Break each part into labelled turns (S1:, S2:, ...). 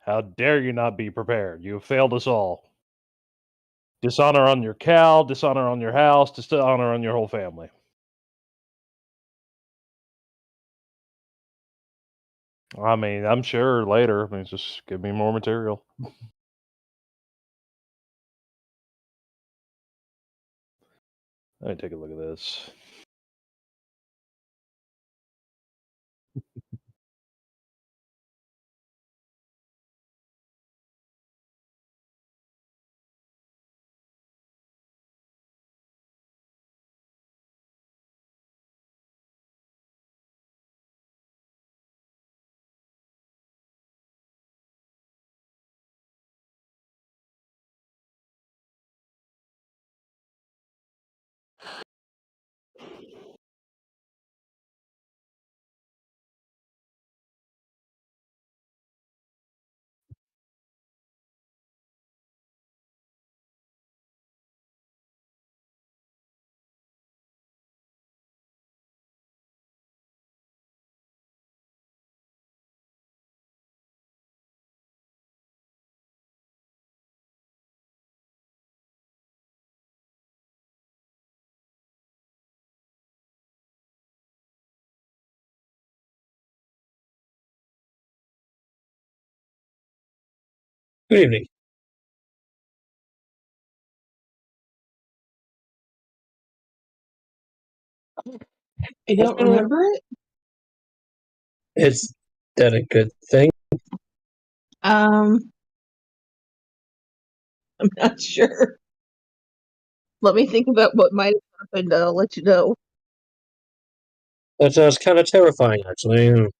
S1: How dare you not be prepared? You have failed us all. Dishonor on your cow, dishonor on your house, dishonor on your whole family. I mean, I'm sure later. I mean, just give me more material. Let me take a look at this.
S2: Good evening.
S3: I don't remember it.
S2: Is that a good thing?
S3: I'm not sure. Let me think about what might have happened. I'll let you know.
S2: That sounds kind of terrifying, actually.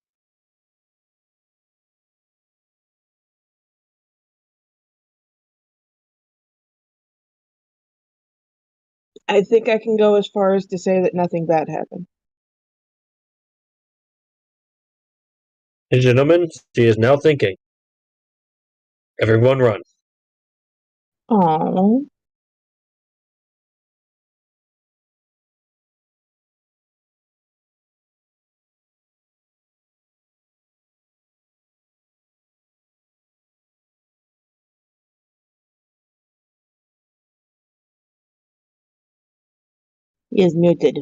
S3: I think I can go as far as to say that nothing bad happened.
S2: Ladies and gentlemen, she is now thinking. Everyone run.
S3: Oh, he is muted.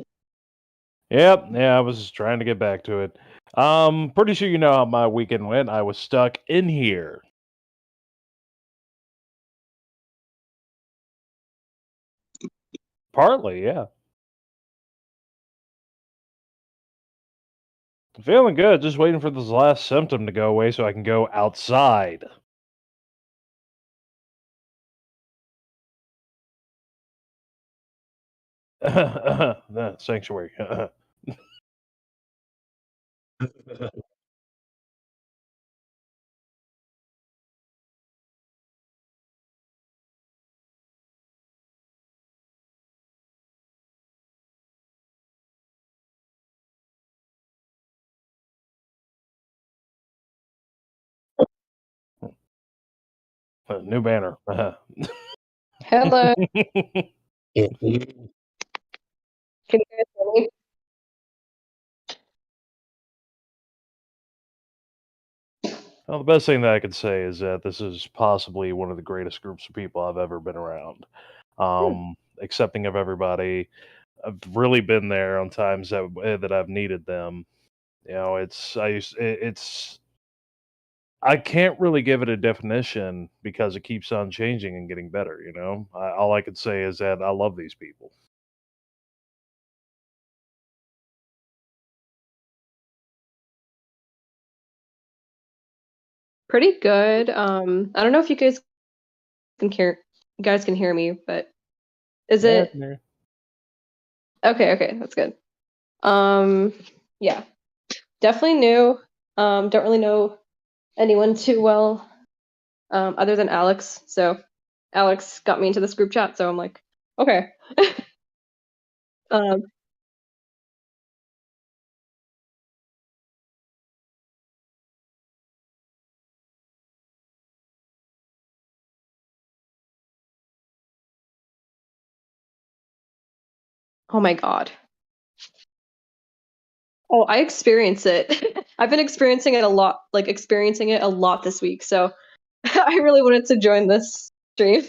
S1: Yep, yeah, I was just trying to get back to it. Pretty sure you know how my weekend went. I was stuck in here. Partly, yeah. Feeling good, just waiting for this last symptom to go away so I can go outside. Sanctuary. New banner.
S4: Hello.
S2: Yeah.
S4: Can you guys hear me?
S1: Well, the best thing that I could say is that this is possibly one of the greatest groups of people I've ever been around. Accepting of everybody. I've really been there on times that I've needed them. You know, it's I can't really give it a definition because it keeps on changing and getting better. You know, all I could say is that I love these people.
S4: Pretty good. I don't know if you guys can hear me, but is
S1: Yeah, I
S4: it
S1: can hear you.
S4: okay? Okay, that's good. Um, yeah, definitely new. Don't really know anyone too well, other than Alex. So Alex got me into this group chat, so I'm like, okay. Um, oh my God. Oh, I experience it. I've been experiencing it a lot, like experiencing it a lot this week. So I really wanted to join this stream.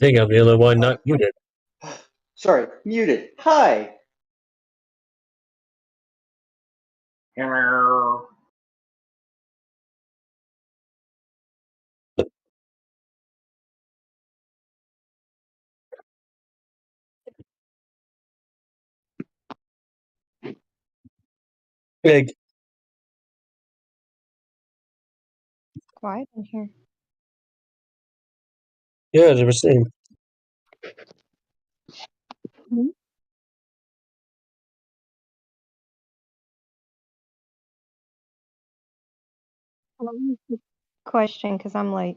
S2: think I'm the only one not muted.
S5: Sorry, muted. Hi.
S2: Big.
S6: Quiet in here.
S2: Yeah, as I was saying.
S6: What was the question? Because I'm late.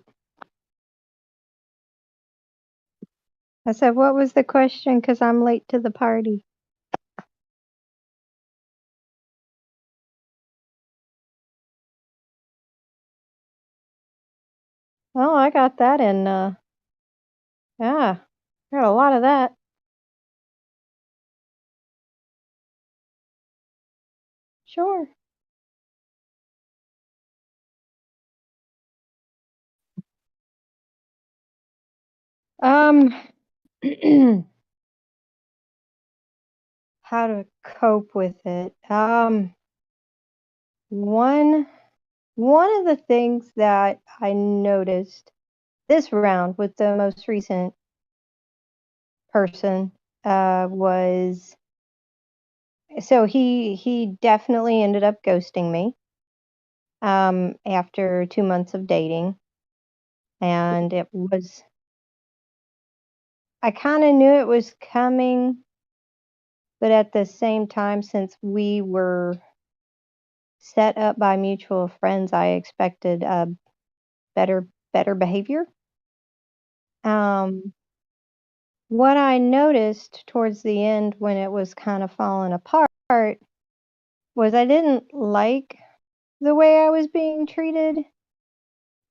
S6: I said, what was the question? Because I'm late to the party. Oh, I got that in, yeah, got a lot of that. Sure. How to cope with it. One of the things that I noticed this round with the most recent person was, so he definitely ended up ghosting me after 2 months of dating, and I kind of knew it was coming, but at the same time, since we were set up by mutual friends, I expected better behavior. What I noticed towards the end when it was kind of falling apart was I didn't like the way I was being treated,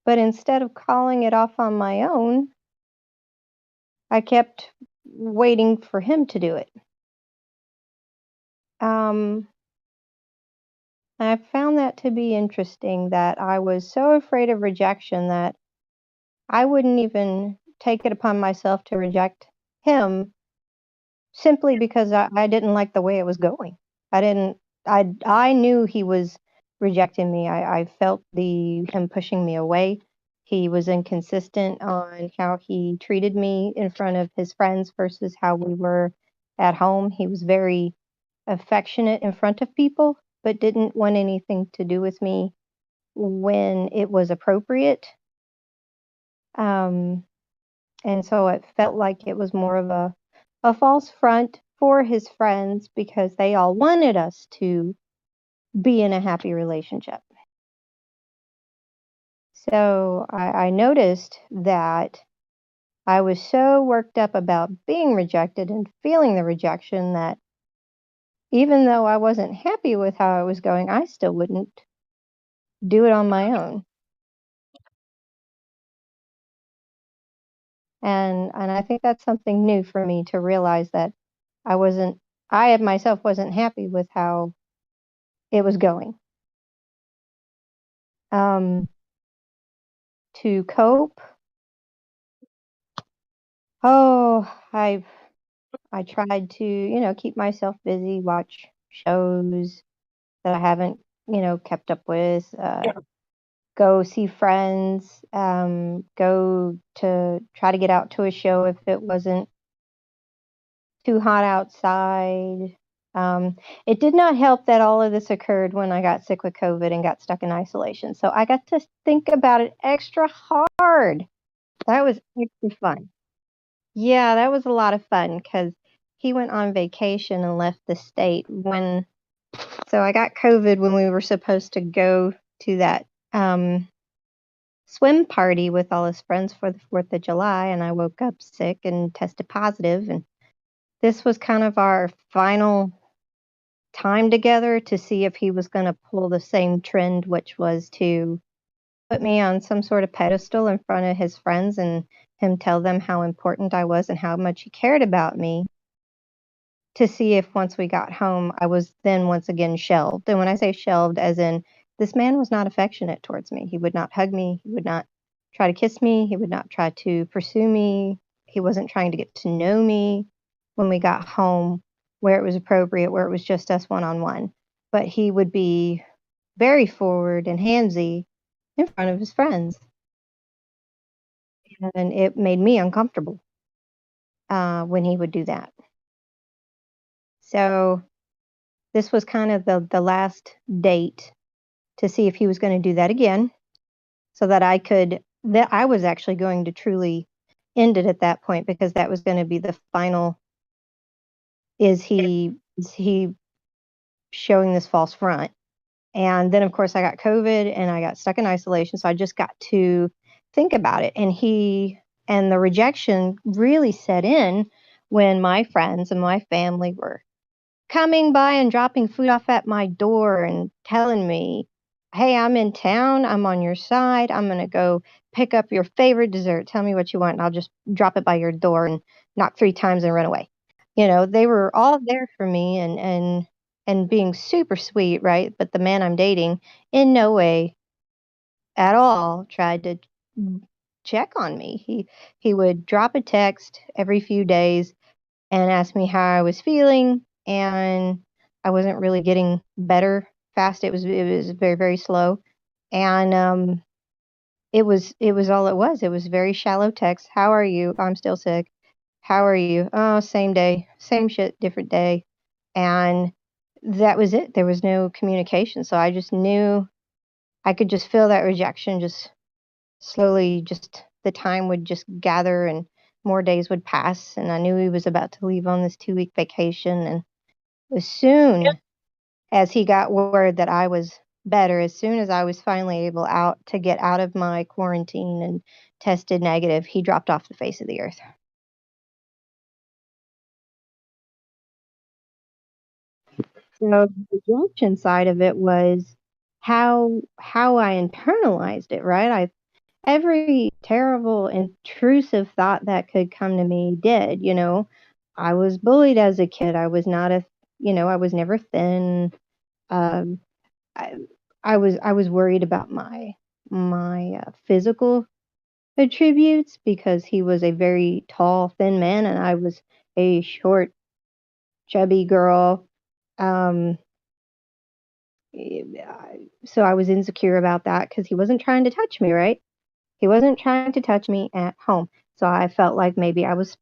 S6: but instead of calling it off on my own, I kept waiting for him to do it. I found that to be interesting, that I was so afraid of rejection that I wouldn't even take it upon myself to reject him simply because I didn't like the way it was going. I knew he was rejecting me. I felt him pushing me away. He was inconsistent on how he treated me in front of his friends versus how we were at home. He was very affectionate in front of people, but didn't want anything to do with me when it was appropriate. And so it felt like it was more of a false front for his friends because they all wanted us to be in a happy relationship. So I noticed that I was so worked up about being rejected and feeling the rejection that even though I wasn't happy with how it was going, I still wouldn't do it on my own. And I think that's something new for me to realize, that I myself wasn't happy with how it was going. To cope, I tried to, keep myself busy, watch shows that I haven't, kept up with, go see friends, go to try to get out to a show if it wasn't too hot outside. It did not help that all of this occurred when I got sick with COVID and got stuck in isolation. So I got to think about it extra hard. That was extra fun. Yeah, that was a lot of fun because he went on vacation and left the state so I got COVID when we were supposed to go to that swim party with all his friends for the 4th of July, and I woke up sick and tested positive, and this was kind of our final time together to see if he was going to pull the same trend, which was to put me on some sort of pedestal in front of his friends and him tell them how important I was and how much he cared about me, to see if once we got home, I was then once again shelved. And when I say shelved, as in this man was not affectionate towards me. He would not hug me. He would not try to kiss me. He would not try to pursue me. He wasn't trying to get to know me when we got home, where it was appropriate, where it was just us one-on-one. But he would be very forward and handsy in front of his friends. And it made me uncomfortable when he would do that. So this was kind of the last date to see if he was going to do that again, so that I was actually going to truly end it at that point, because that was going to be the final. Is he showing this false front? And then, of course, I got COVID and I got stuck in isolation. So I just got to think about it. And the rejection really set in when my friends and my family were coming by and dropping food off at my door and telling me, hey, I'm in town. I'm on your side. I'm going to go pick up your favorite dessert. Tell me what you want, and I'll just drop it by your door and knock 3 times and run away. They were all there for me and being super sweet, right? But the man I'm dating in no way at all tried to check on me. He would drop a text every few days and ask me how I was feeling, and I wasn't really getting better fast. It was very, very slow. And it was all it was. It was very shallow text. How are you? I'm still sick. How are you? Oh, same day, same shit, different day. And that was it. There was no communication. So I just knew, I could just feel that rejection just slowly, just the time would just gather and more days would pass. And I knew he was about to leave on this 2-week vacation. And as soon as he got word that I was better, as soon as I was finally able to get out of my quarantine and tested negative, he dropped off the face of the earth. So the rejection side of it was how I internalized it, right? Every terrible, intrusive thought that could come to me did. I was bullied as a kid. I was not I was never thin. Um, I, I was worried about my physical attributes, because he was a very tall, thin man, and I was a short, chubby girl. Um, so I was insecure about that because he wasn't trying to touch me, right? He wasn't trying to touch me at home. So I felt like maybe I was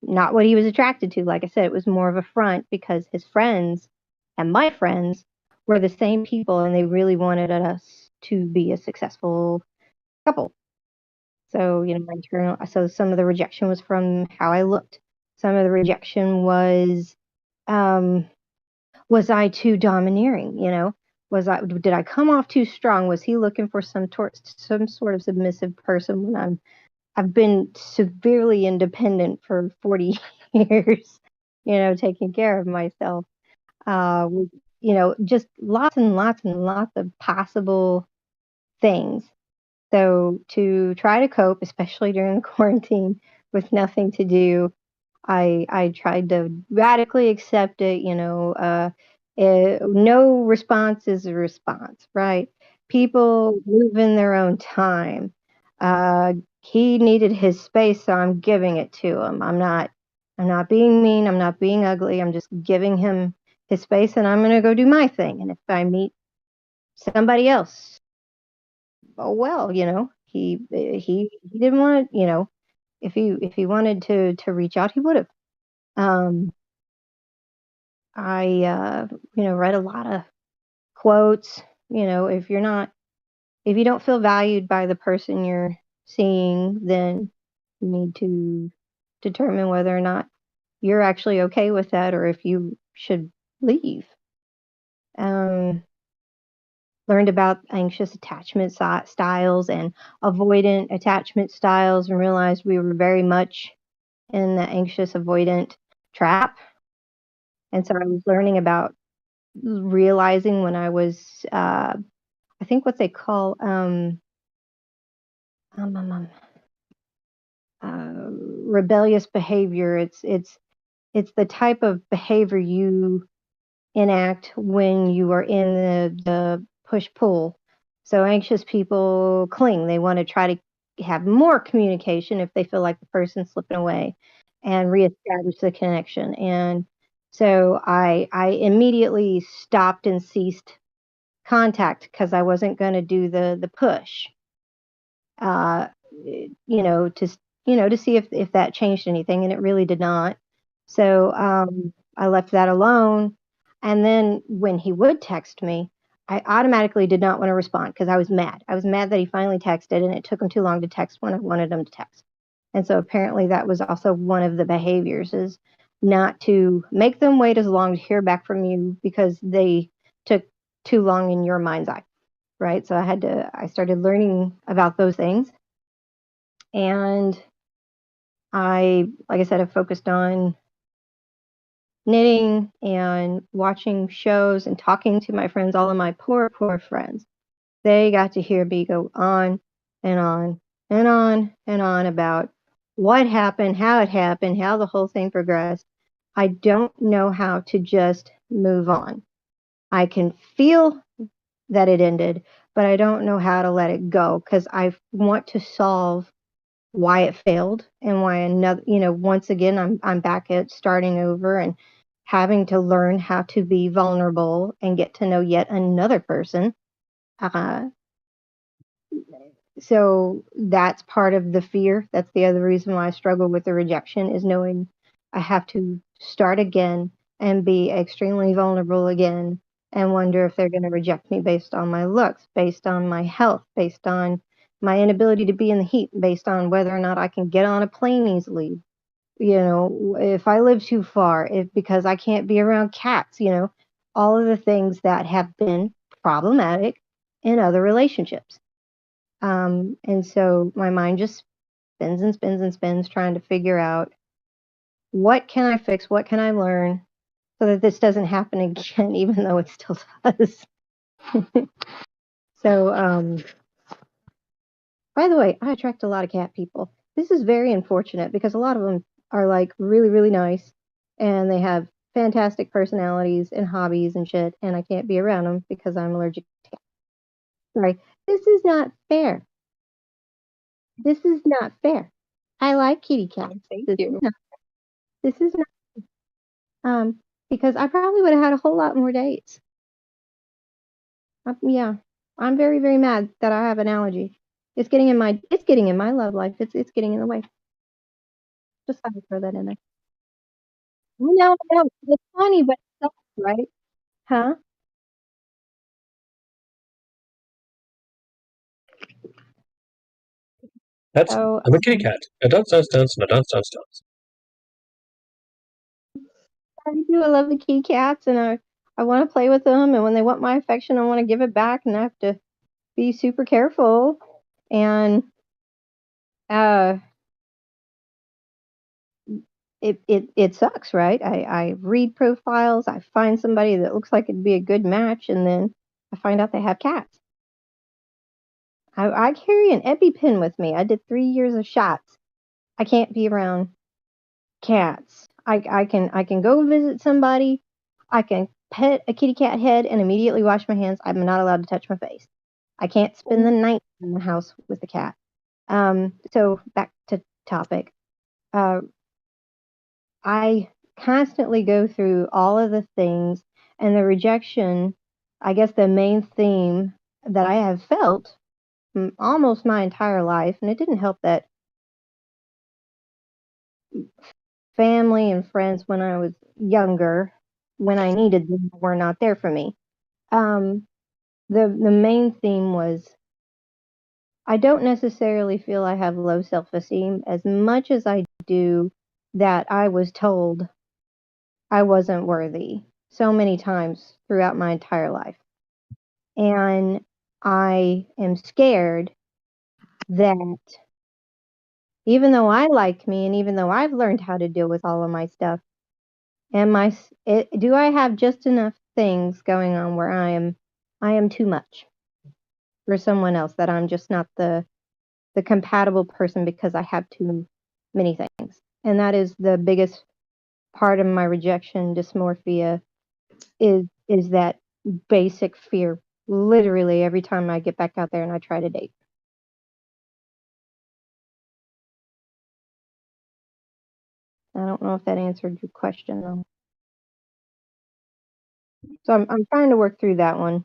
S6: not what he was attracted to. Like I said, it was more of a front, because his friends and my friends were the same people, and they really wanted us to be a successful couple. So, so some of the rejection was from how I looked. Some of the rejection was I too domineering? Did I come off too strong? Was he looking for some sort of submissive person when I've been severely independent for 40 years, taking care of myself. Just lots and lots and lots of possible things. So to try to cope, especially during the quarantine with nothing to do, I tried to radically accept it. No response is a response, right? People move in their own time. He needed his space, so I'm giving it to him. I'm not being mean. I'm not being ugly. I'm just giving him his space, and I'm going to go do my thing. And if I meet somebody else, oh well, he didn't want to, if he wanted to reach out, he would have. I read a lot of quotes. If you don't feel valued by the person you're seeing, then you need to determine whether or not you're actually okay with that, or if you should leave. Learned about anxious attachment styles and avoidant attachment styles, and realized we were very much in the anxious avoidant trap. And so I was learning about realizing when I was, I think what they call rebellious behavior. It's the type of behavior you enact when you are in the push pull. So anxious people cling. They want to try to have more communication if they feel like the person's slipping away, and reestablish the connection. And so I immediately stopped and ceased contact because I wasn't going to do the push, uh, to see if that changed anything, and it really did not. So I left that alone. And then when he would text me, I automatically did not want to respond because I was mad. I was mad that he finally texted, and it took him too long to text when I wanted him to text. And so apparently that was also one of the behaviors, is not to make them wait as long to hear back from you because they took too long in your mind's eye, right? So I started learning about those things. And like I said, I focused on knitting and watching shows and talking to my friends, all of my poor, poor friends. They got to hear me go on and on and on and on about what happened, how it happened, how the whole thing progressed. I don't know how to just move on. I can feel that it ended, but I don't know how to let it go because I want to solve why it failed and why another, once again, I'm back at starting over and having to learn how to be vulnerable and get to know yet another person. Uh, so that's part of the fear. That's the other reason why I struggle with the rejection, is knowing I have to start again and be extremely vulnerable again and wonder if they're going to reject me based on my looks, based on my health, based on my inability to be in the heat, based on whether or not I can get on a plane easily. If I live too far, if because I can't be around cats, all of the things that have been problematic in other relationships. And so my mind just spins and spins and spins trying to figure out, what can I fix? What can I learn so that this doesn't happen again, even though it still does. So, by the way, I attract a lot of cat people. This is very unfortunate because a lot of them are like really, really nice, and they have fantastic personalities and hobbies and shit, and I can't be around them because I'm allergic to cats. Sorry. This is not fair. This is not fair. I like kitty cats.
S4: Thank
S6: This
S4: you.
S6: is not. This is not. Because I probably would have had a whole lot more dates. Yeah, I'm very, very mad that I have an allergy. It's getting in my love life. It's getting in the way. Just had to throw that in there. No, no, it's funny, but it sucks, right? Huh? So
S2: I'm a kitty cat. A dance, dance, dance, and a dance, dance, dance.
S6: I do. I love the kitty cats, and I want to play with them. And when they want my affection, I want to give it back, and I have to be super careful. And uh, it sucks, right? I read profiles, I find somebody that looks like it'd be a good match, and then I find out they have cats. I carry an EpiPen with me. I did 3 years of shots. I can't be around cats. I can go visit somebody. I can pet a kitty cat head and immediately wash my hands. I'm not allowed to touch my face. I can't spend the night in the house with the cat. So back to topic. Uh, I constantly go through all of the things, and the rejection, I guess the main theme that I have felt almost my entire life, and it didn't help that family and friends when I was younger, when I needed them, were not there for me. Um, the main theme was, I don't necessarily feel I have low self-esteem as much as I do that I was told I wasn't worthy so many times throughout my entire life. And I am scared that even though I like me and even though I've learned how to deal with all of my stuff, do I have just enough things going on where I am too much for someone else, that I'm just not the compatible person because I have too many things. And that is the biggest part of my rejection dysmorphia, is that basic fear, literally every time I get back out there and I try to date. I don't know if that answered your question though. So I'm trying to work through that one.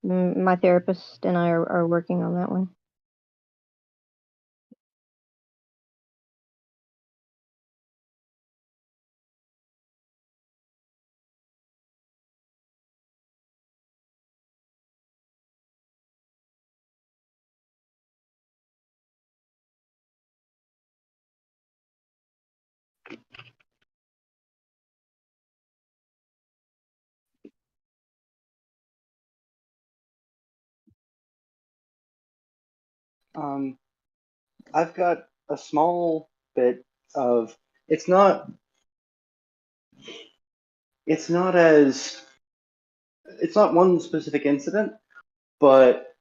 S6: My therapist and I are working on that one.
S5: I've got a small bit of it's not it's not as it's not one specific incident, but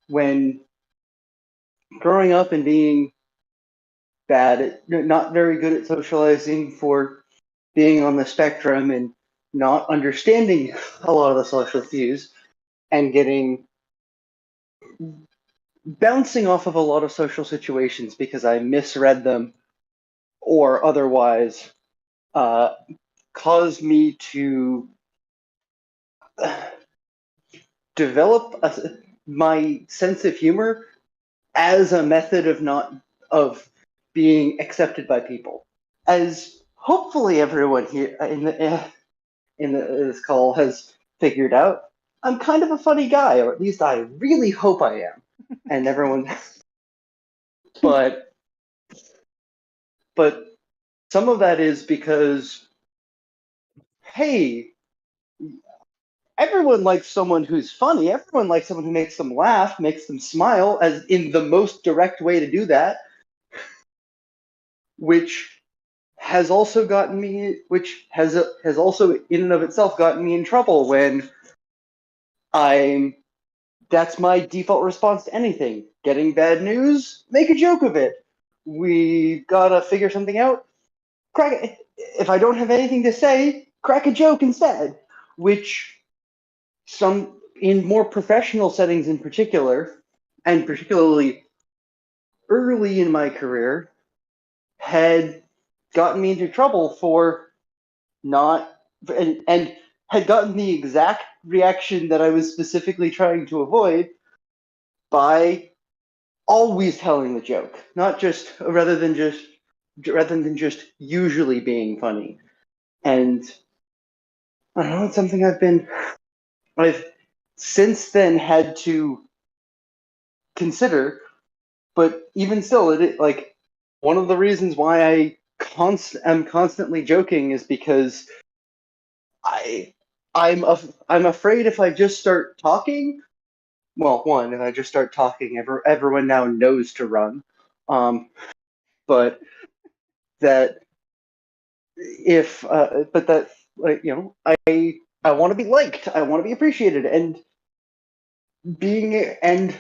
S5: when growing up and being bad, not very good at socializing for being on the spectrum and not understanding a lot of the social cues and getting bouncing off of a lot of social situations because I misread them or otherwise uh, caused me to develop my sense of humor as a method of not of being accepted by people. As hopefully everyone here this call has figured out, I'm kind of a funny guy, or at least I really hope I am. And everyone, but but some of that is because, hey, everyone likes someone who's funny. Everyone likes someone who makes them laugh, makes them smile, as in the most direct way to do that, which has also gotten me, which has also in and of itself gotten me in trouble when I'm. That's my default response to anything. Getting bad news, make a joke of it. We gotta figure something out. Crack. If I don't have anything to say, crack a joke instead. Which some in more professional settings in particular, and particularly early in my career, had gotten me into trouble for not and had gotten the exact reaction that I was specifically trying to avoid by always telling the joke, not just rather than just usually being funny. And I don't know, it's something I've since then had to consider, but even still, like one of the reasons why am constantly joking is because I I'm afraid if I just start talking, well, one, if I just start talking, everyone now knows to run. But that if but that like I want to be liked, I want to be appreciated, and being and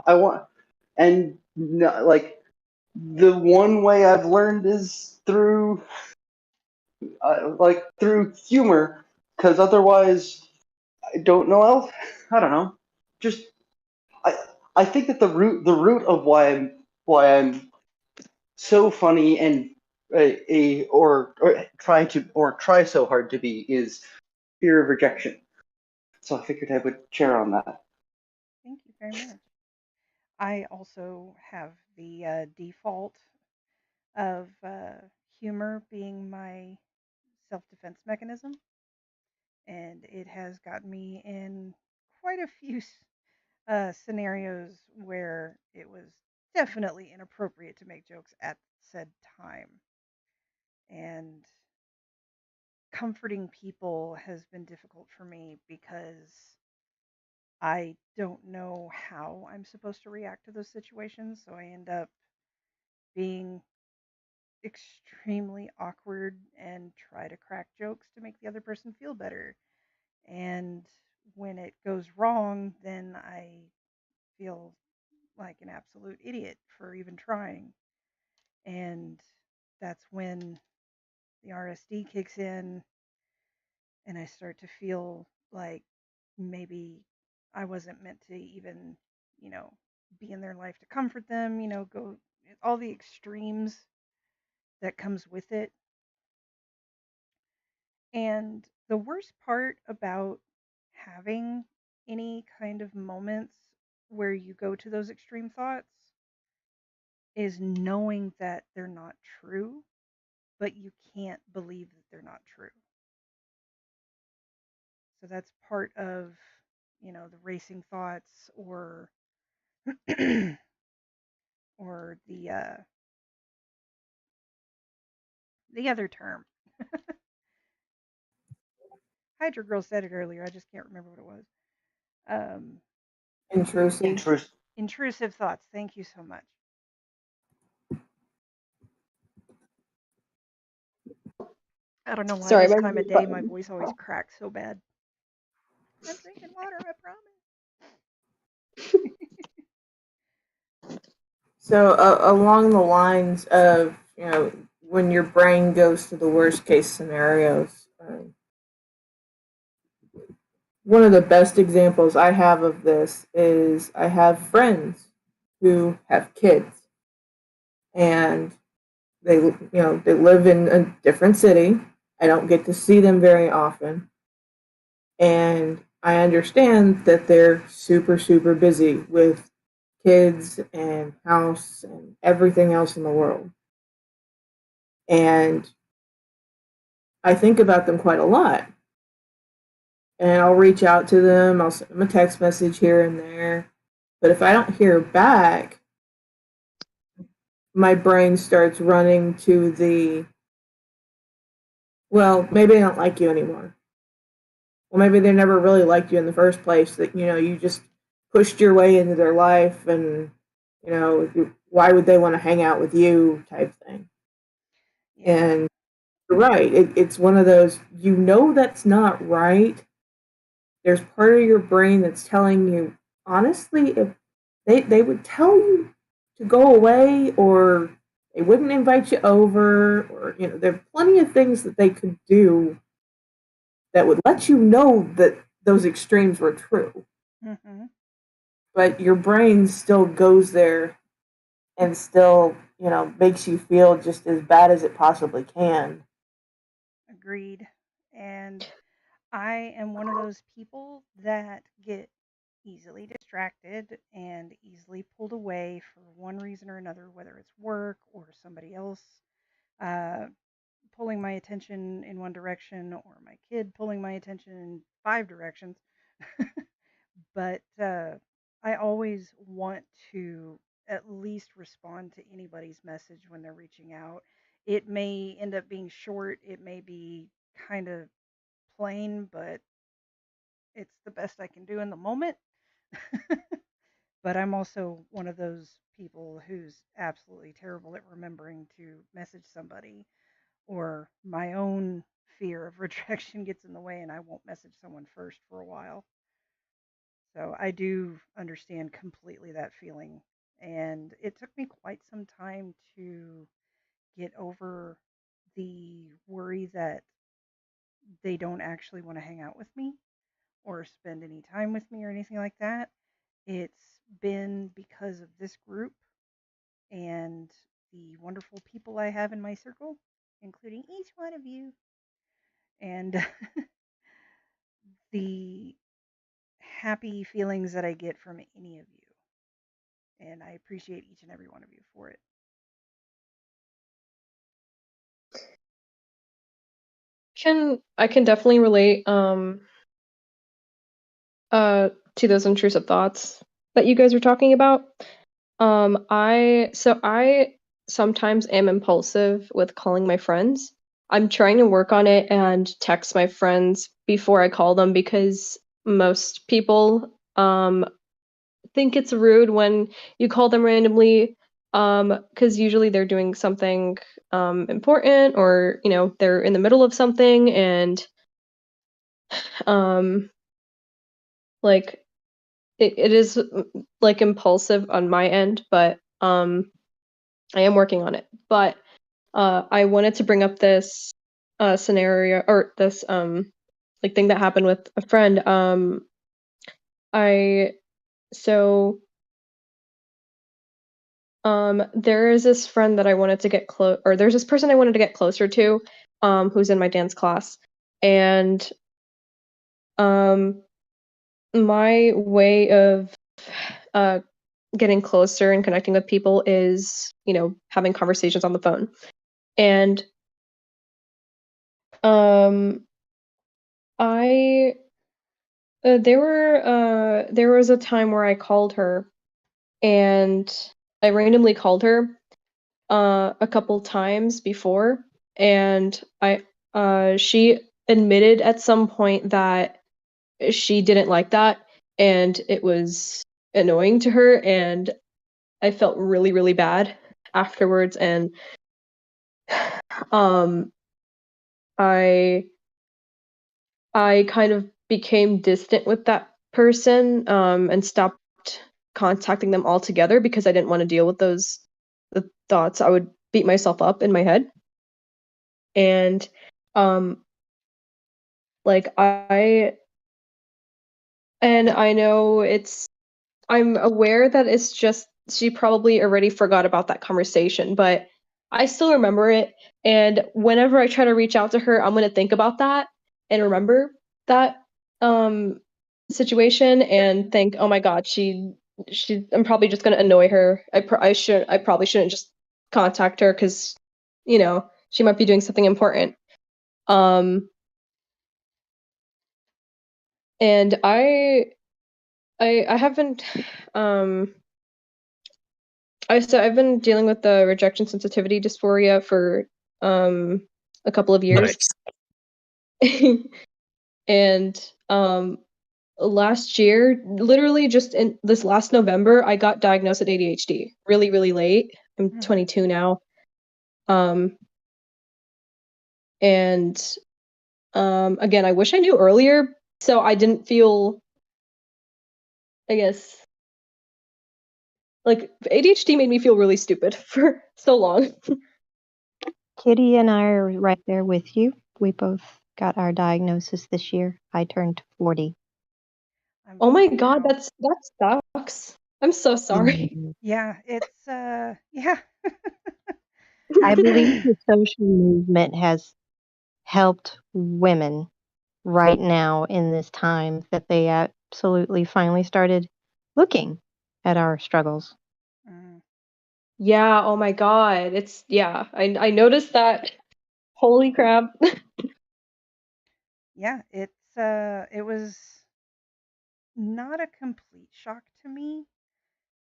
S5: I want and like the one way I've learned is through through humor, because otherwise I don't know else. I don't know. Just I I think that the root of why I'm so funny and try so hard to be is fear of rejection. So I figured I would share on that.
S7: Thank you very much. I also have the default of humor being my self defense mechanism, and it has gotten me in quite a few scenarios where it was definitely inappropriate to make jokes at said time. And comforting people has been difficult for me because I don't know how I'm supposed to react to those situations. So I end up being extremely awkward and try to crack jokes to make the other person feel better. And when it goes wrong, then I feel like an absolute idiot for even trying. And that's when the RSD kicks in and I start to feel like maybe I wasn't meant to even, you know, be in their life to comfort them, go all the extremes that comes with it. And the worst part about having any kind of moments where you go to those extreme thoughts is knowing that they're not true, but you can't believe that they're not true. So that's part of, the racing thoughts or or the other term. Hydra Girl said it earlier. I just can't remember what it was.
S8: Intrusive.
S7: Intrusive thoughts. Thank you so much. I don't know why
S4: Sorry,
S7: this
S4: my
S7: time of day my voice always cracks so bad. I'm drinking water, I promise.
S8: So along the lines of, when your brain goes to the worst case scenarios, one of the best examples I have of this is I have friends who have kids, and they live in a different city. I don't get to see them very often, and I understand that they're super, super busy with kids and house and everything else in the world. And I think about them quite a lot. And I'll reach out to them, I'll send them a text message here and there. But if I don't hear back, my brain starts running to well, maybe they don't like you anymore. Well, maybe they never really liked you in the first place, that, you just pushed your way into their life, and, why would they want to hang out with you type thing.
S7: Yeah.
S8: And you're right. It's one of those, that's not right. There's part of your brain that's telling you, honestly, if they would tell you to go away, or they wouldn't invite you over, or, there are plenty of things that they could do that would let you know that those extremes were true.
S7: Mm-hmm.
S8: But your brain still goes there and still, makes you feel just as bad as it possibly can.
S7: Agreed. And I am one of those people that get easily distracted and easily pulled away for one reason or another, whether it's work or somebody else uh, pulling my attention in one direction or my kid pulling my attention in 5 directions. But I always want to at least respond to anybody's message when they're reaching out. It may end up being short, it may be kind of plain, but it's the best I can do in the moment. But I'm also one of those people who's absolutely terrible at remembering to message somebody, or my own fear of rejection gets in the way and I won't message someone first for a while. So I do understand completely that feeling. And it took me quite some time to get over the worry that they don't actually want to hang out with me or spend any time with me or anything like that. It's been because of this group and the wonderful people I have in my circle, including each one of you, and the happy feelings that I get from any of you. And I appreciate each and every one of you for it.
S4: I can definitely relate to those intrusive thoughts that you guys are talking about. I sometimes am impulsive with calling my friends. I'm trying to work on it and text my friends before I call them, because most people think it's rude when you call them randomly, because usually they're doing something important, or they're in the middle of something, and like it is like impulsive on my end, but I am working on it. But I wanted to bring up this scenario, or this like thing that happened with a friend. I so there is this friend that I wanted to get or there's this person I wanted to get closer to, who's in my dance class. And my way of getting closer and connecting with people is, having conversations on the phone. And I there was a time where I called her, and I randomly called her a couple times before, and she admitted at some point that she didn't like that, and it was annoying to her, and I felt really, really bad afterwards, and I kind of became distant with that person, and stopped contacting them altogether because I didn't want to deal with the thoughts. I would beat myself up in my head. And like I know I'm aware that it's just she probably already forgot about that conversation, but I still remember it. And whenever I try to reach out to her, I'm gonna think about that and remember that situation and think, oh my god, I'm probably just gonna annoy her. I probably shouldn't just contact her because she might be doing something important. And I haven't I've been dealing with the rejection sensitivity dysphoria for a couple of years.
S2: Nice.
S4: And last year, literally just in this last November, I got diagnosed with ADHD really, really late. I'm 22 now. And again, I wish I knew earlier so I didn't feel, I guess, like ADHD made me feel really stupid for so long.
S6: Kitty and I are right there with you. We both got our diagnosis this year. I turned 40.
S4: Oh my god, that sucks. I'm so sorry.
S7: Yeah, it's yeah.
S6: I believe the social movement has helped women right now in this time that they absolutely finally started looking at our struggles.
S4: Yeah, oh my god. I noticed that. Holy crap.
S7: Yeah, it was not a complete shock to me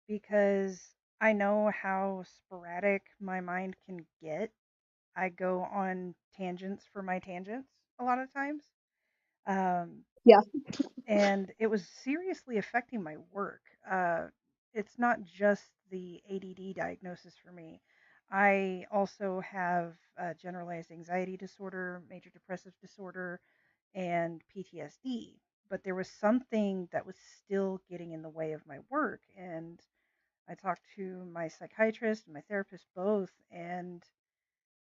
S7: because I know how sporadic my mind can get. I go on tangents for my tangents a lot of times.
S4: Yeah.
S7: And it was seriously affecting my work. It's not just the ADD diagnosis for me. I also have generalized anxiety disorder, major depressive disorder, and PTSD. But there was something that was still getting in the way of my work. And I talked to my psychiatrist and my therapist both, and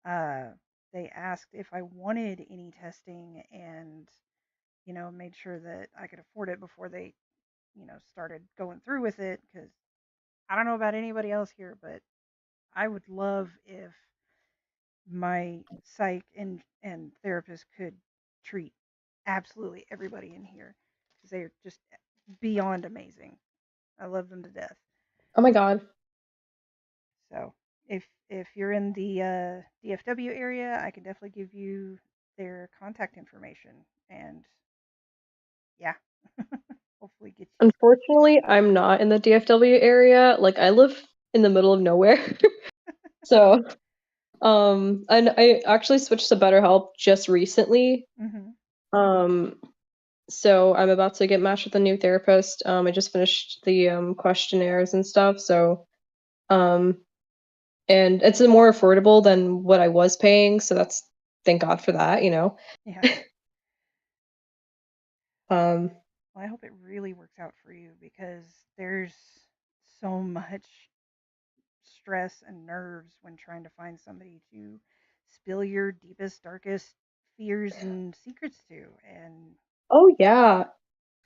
S7: they asked if I wanted any testing and made sure that I could afford it before they, started going through with it. Because I don't know about anybody else here, but I would love if my psych and therapist could treat absolutely everybody in here because they're just beyond amazing. I love them to death.
S4: Oh my god.
S7: So if you're in the DFW area, I can definitely give you their contact information and yeah, hopefully get you.
S4: Unfortunately, I'm not in the DFW area. Like I live in the middle of nowhere. So, and I actually switched to BetterHelp just recently. So I'm about to get matched with a new therapist. I just finished the questionnaires and stuff. So, and it's more affordable than what I was paying. So thank God for that.
S7: Yeah.
S4: Well,
S7: I hope it really works out for you because there's so much stress and nerves when trying to find somebody to spill your deepest, darkest fears and secrets to. And
S4: oh yeah.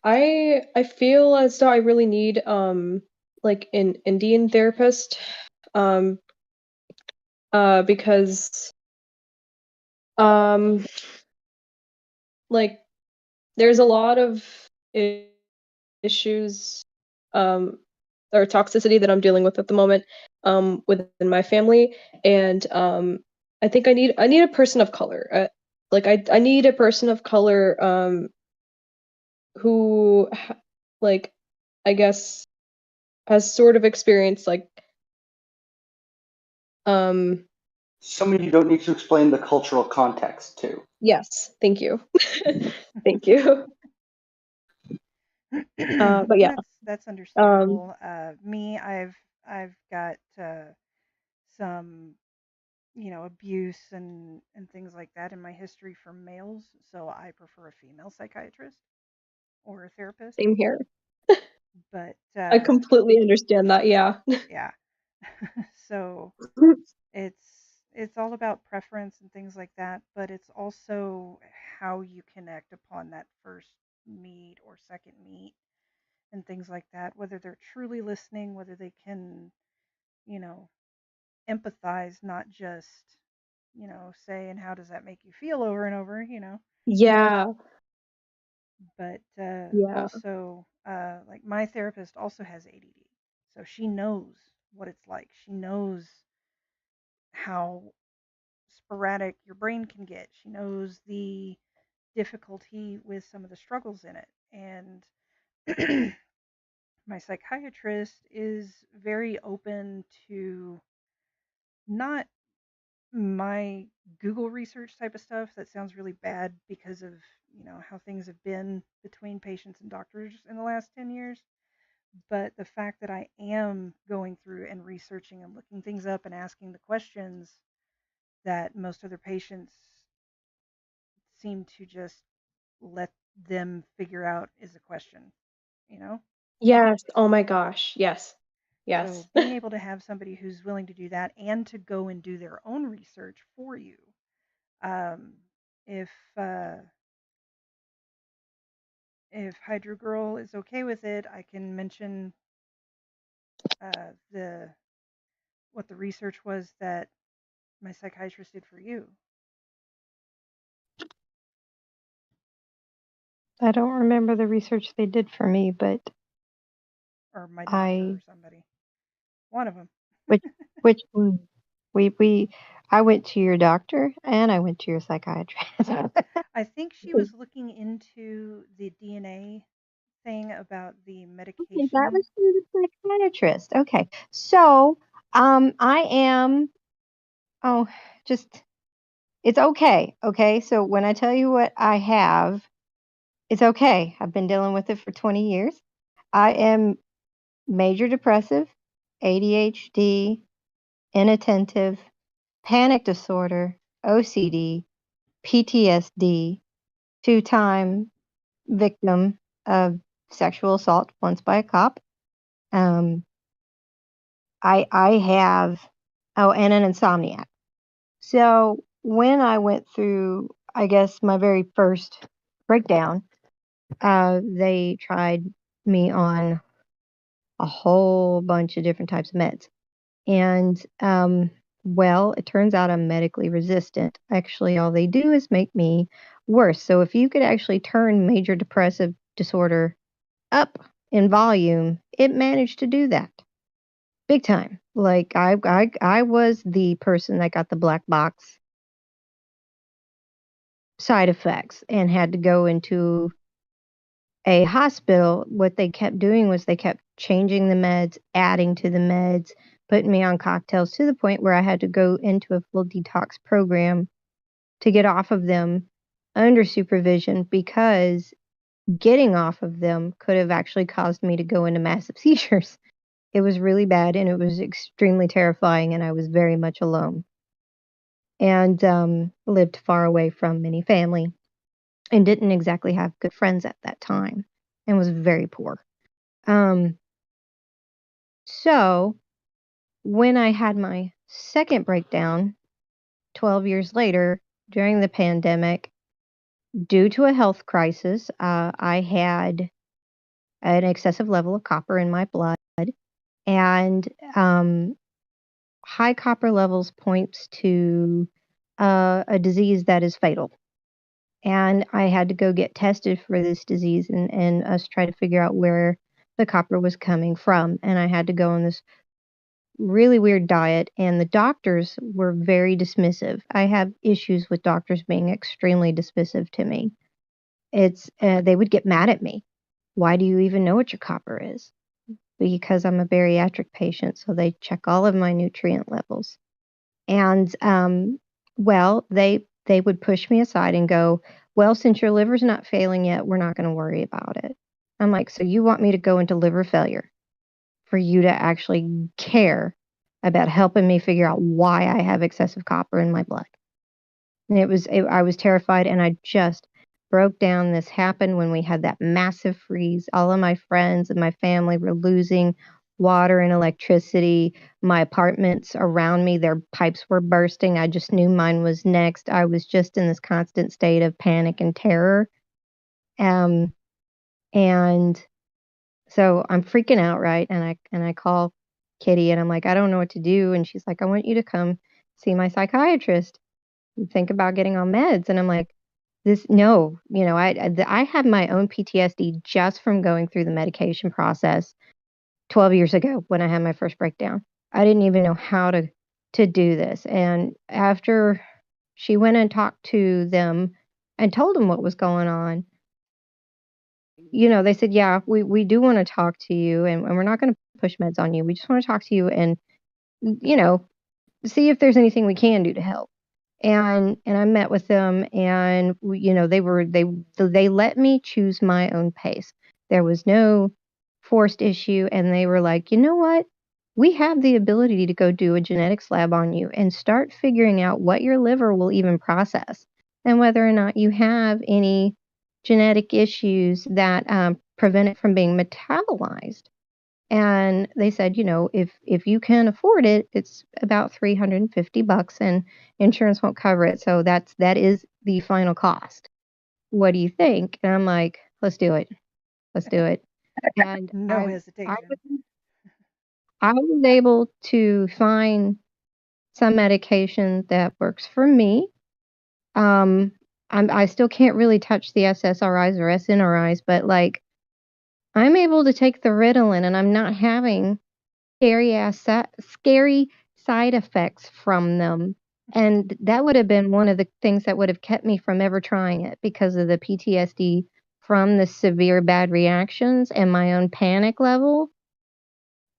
S4: I feel as though I really need like an Indian therapist. because like there's a lot of issues or toxicity that I'm dealing with at the moment within my family, and I think I need a person of color. I need a person of color who like I guess has sort of experienced um
S5: Someone you don't need to explain the cultural context to.
S4: yes, thank you. Thank you. But yeah.
S7: That's understandable. Me, I've got some, abuse and things like that in my history from males, so I prefer a female psychiatrist or a therapist.
S4: Same here.
S7: But
S4: I completely understand that. Yeah.
S7: yeah. So it's all about preference and things like that, but it's also how you connect upon that first meet or second meet and things like that, whether they're truly listening, whether they can, you know, empathize, not just, say, and how does that make you feel over and over,
S4: Yeah.
S7: But
S4: Yeah.
S7: also, like my therapist also has ADD, so she knows what it's like. She knows how sporadic your brain can get. She knows the difficulty with some of the struggles in it. And my psychiatrist is very open to not my Google research type of stuff. That sounds really bad because of, how things have been between patients and doctors in the last 10 years. But the fact that I am going through and researching and looking things up and asking the questions that most other patients seem to just let them figure out is a question, you know?
S4: Yes. Oh my gosh. Yes. Yes.
S7: So being able to have somebody who's willing to do that and to go and do their own research for you. If Hydro Girl is okay with it, I can mention the what the research was that my psychiatrist did for you.
S6: I don't remember the research they did for me, but
S7: Or my doctor or somebody. One of them.
S6: which I went to your doctor and I went to your psychiatrist.
S7: I think she was looking into the DNA thing about the medication.
S6: That was through the psychiatrist. Okay. So, I am, oh, just, it's okay. Okay. So when I tell you what I have, it's okay. I've been dealing with it for 20 years. I am major depressive, ADHD, inattentive, panic disorder, OCD, PTSD, 2-time victim of sexual assault, once by a cop. I have, oh, and an insomniac. So when I went through, I guess, my very first breakdown, they tried me on a whole bunch of different types of meds. And, well, it turns out I'm medically resistant. Actually, all they do is make me worse. So if you could actually turn major depressive disorder up in volume, it managed to do that. Big time. Like I was the person that got the black box side effects and had to go into a hospital. What they kept doing was they kept changing the meds, adding to the meds, putting me on cocktails to the point where I had to go into a full detox program to get off of them under supervision, because getting off of them could have actually caused me to go into massive seizures. It was really bad and it was extremely terrifying, and I was very much alone and lived far away from any family and didn't exactly have good friends at that time and was very poor. So when I had my second breakdown 12 years later during the pandemic, due to a health crisis, I had an excessive level of copper in my blood, and high copper levels points to a disease that is fatal. And I had to go get tested for this disease and us try to figure out where the copper was coming from. And I had to go on this really weird diet, and the doctors were very dismissive. I have issues with doctors being extremely dismissive to me. They would get mad at me. Why do you even know what your copper is? Because I'm a bariatric patient, so they check all of my nutrient levels. And well, they would push me aside and go, "Well, since your liver's not failing yet, we're not going to worry about it." I'm like, "So you want me to go into liver failure for you to actually care about helping me figure out why I have excessive copper in my blood?" And I was terrified, and I just broke down. This happened when we had that massive freeze. All of my friends and my family were losing water and electricity. My apartments around me, their pipes were bursting. I just knew mine was next. I was just in this constant state of panic and terror. Um, and so I'm freaking out, right? And I call Kitty and I'm like, "I don't know what to do." And she's like, "I want you to come see my psychiatrist and think about getting on meds." And I'm like, "This no, I had my own PTSD just from going through the medication process 12 years ago when I had my first breakdown. I didn't even know how to do this." And after she went and talked to them and told them what was going on, they said, "Yeah, we do want to talk to you, and we're not going to push meds on you. We just want to talk to you and, you know, see if there's anything we can do to help." And I met with them, and they let me choose my own pace. There was no forced issue, and they were like, "You know what? We have the ability to go do a genetics lab on you and start figuring out what your liver will even process and whether or not you have any genetic issues that prevent it from being metabolized." And they said, if you can afford it, it's about $350 and insurance won't cover it. So that is the final cost. What do you think? And I'm like, let's do it. Let's do it. And
S7: No
S6: I
S7: hesitation.
S6: I was able to find some medication that works for me. I still can't really touch the SSRIs or SNRIs, but like I'm able to take the Ritalin and I'm not having scary side effects from them. And that would have been one of the things that would have kept me from ever trying it because of the PTSD from the severe bad reactions and my own panic level.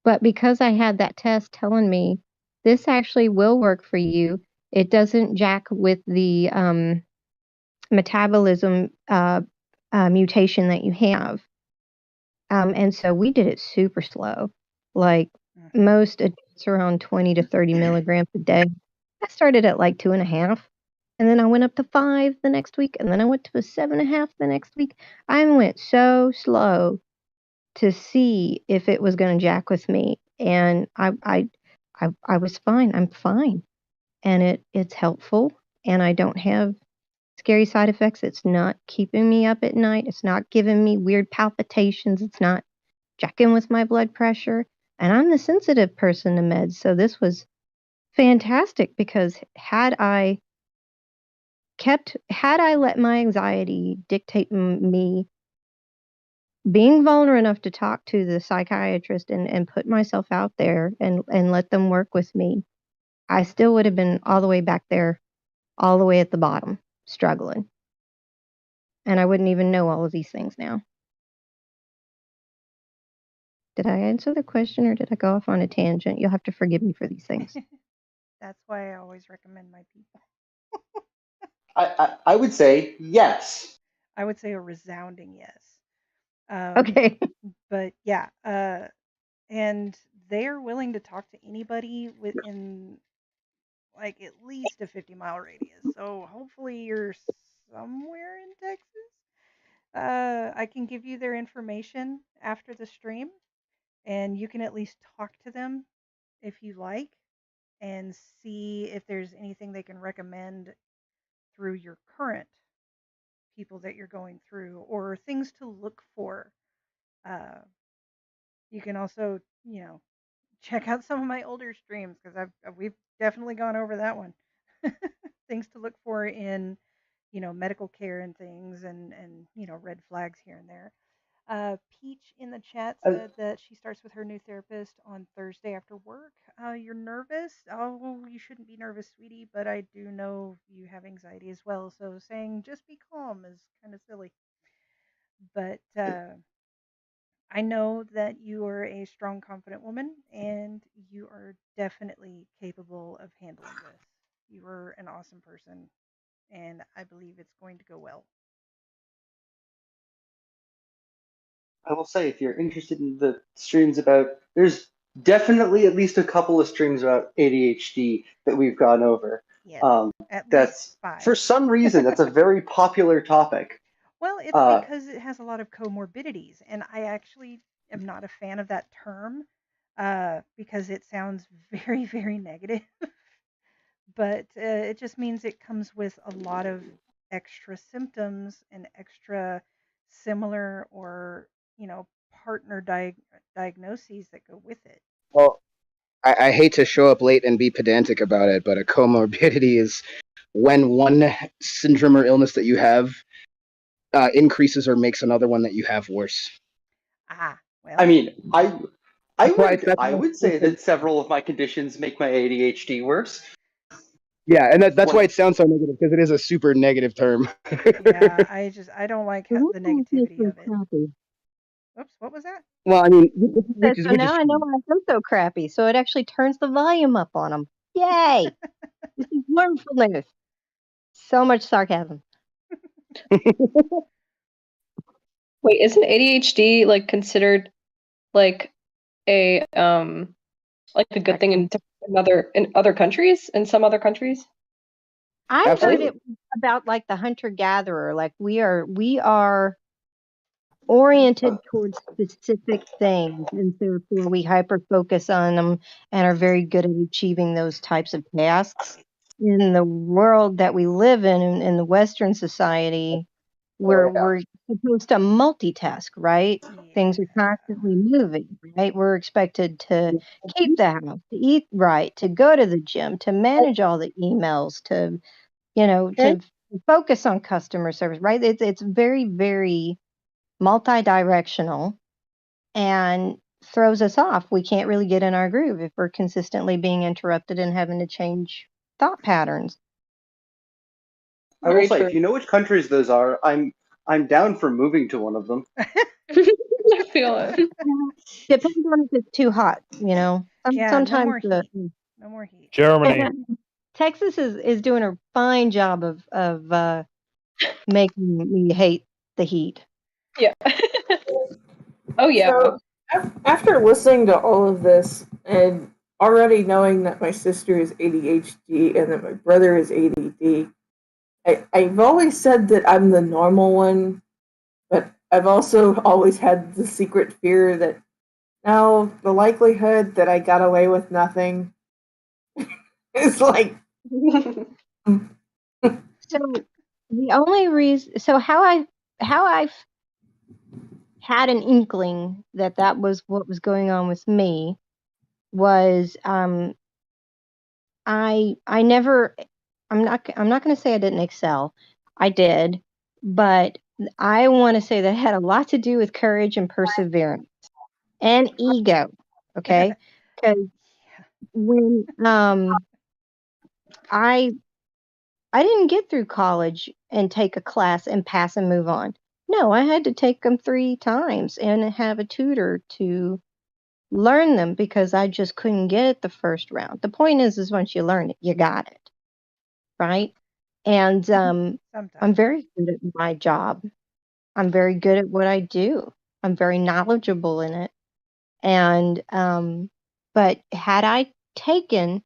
S6: But because I had that test telling me this actually will work for you, it doesn't jack with the metabolism mutation that you have. And so we did it super slow. Like most adults are on 20 to 30 milligrams a day. I started at like 2.5, and then I went up to 5 the next week, and then I went to a 7.5 the next week. I went so slow to see if it was going to jack with me, and I was fine. I'm fine, and it's helpful, and I don't have scary side effects. It's not keeping me up at night. It's not giving me weird palpitations. It's not checking with my blood pressure. And I'm the sensitive person to meds. So this was fantastic because had I let my anxiety dictate me being vulnerable enough to talk to the psychiatrist and put myself out there and let them work with me, I still would have been all the way back there, all the way at the bottom, struggling. And I wouldn't even know all of these things now. Did I answer the question or did I go off on a tangent? You'll have to forgive me for these things.
S7: That's why I always recommend my people.
S5: I would say yes.
S7: I would say a resounding yes.
S6: Okay.
S7: But yeah, and they're willing to talk to anybody within like at least a 50-mile radius. So hopefully you're somewhere in Texas. I can give you their information after the stream, and you can at least talk to them if you like and see if there's anything they can recommend through your current people that you're going through or things to look for. Uh, you can also, check out some of my older streams because we've definitely gone over that one. Things to look for in, medical care and things, and red flags here and there. Peach in the chat said that she starts with her new therapist on Thursday after work. You're nervous? Oh, you shouldn't be nervous, sweetie, but I do know you have anxiety as well. So saying just be calm is kind of silly. But I know that you are a strong, confident woman, and you are definitely capable of handling this. You are an awesome person, and I believe it's going to go well.
S5: I will say, if you're interested in the streams there's definitely at least a couple of streams about ADHD that we've gone over.
S7: Yes, at
S5: That's
S7: least 5.
S5: for some reason that's a very popular topic.
S7: Well, it's because it has a lot of comorbidities, and I actually am not a fan of that term because it sounds very, very negative. But it just means it comes with a lot of extra symptoms and extra similar or partner diagnoses that go with it.
S9: Well, I hate to show up late and be pedantic about it, but a comorbidity is when one syndrome or illness that you have increases or makes another one that you have worse.
S7: Well.
S5: I mean, I would say that several of my conditions make my ADHD worse.
S9: Yeah, and that's why it sounds so negative, because it is a super negative term.
S7: Yeah, I don't like the negativity of it. Oops, what was that?
S9: Well, I mean,
S6: so now I know why I feel so crappy. So it actually turns the volume up on them. Yay! This is wonderful news. So much sarcasm.
S4: Wait, isn't ADHD like considered like a good thing in other countries, in some other countries?
S6: I heard it about like the hunter gatherer. Like we are oriented towards specific things, and therefore we hyper focus on them and are very good at achieving those types of tasks. In the world that we live in the Western society, we're supposed to multitask, right? Yeah. Things are constantly moving, right? We're expected to keep the house, to eat right, to go to the gym, to manage all the emails, to to focus on customer service, right? It's very, very multi-directional and throws us off. We can't really get in our groove if we're consistently being interrupted and having to change thought patterns.
S5: I will say, if you know which countries those are, I'm down for moving to one of them.
S4: I feel it.
S6: Depends on if it's too hot, Sometimes
S7: no more heat.
S1: Germany.
S6: Texas is doing a fine job of making me hate the heat.
S4: Yeah. Oh yeah.
S8: So, after listening to all of this and already knowing that my sister is ADHD and that my brother is ADD, I've always said that I'm the normal one, but I've also always had the secret fear that now the likelihood that I got away with nothing is like.
S6: So the only reason, how I've had an inkling that was what was going on with me was I never, I'm not going to say I didn't excel. I did, but I want to say that had a lot to do with courage and perseverance and ego. Okay, because when I didn't get through college and take a class and pass and move on. No, I had to take them 3 times and have a tutor to learn them because I just couldn't get it the first round. The point is once you learn it, you got it. Right? And I'm very good at my job. I'm very good at what I do. I'm very knowledgeable in it. And but had I taken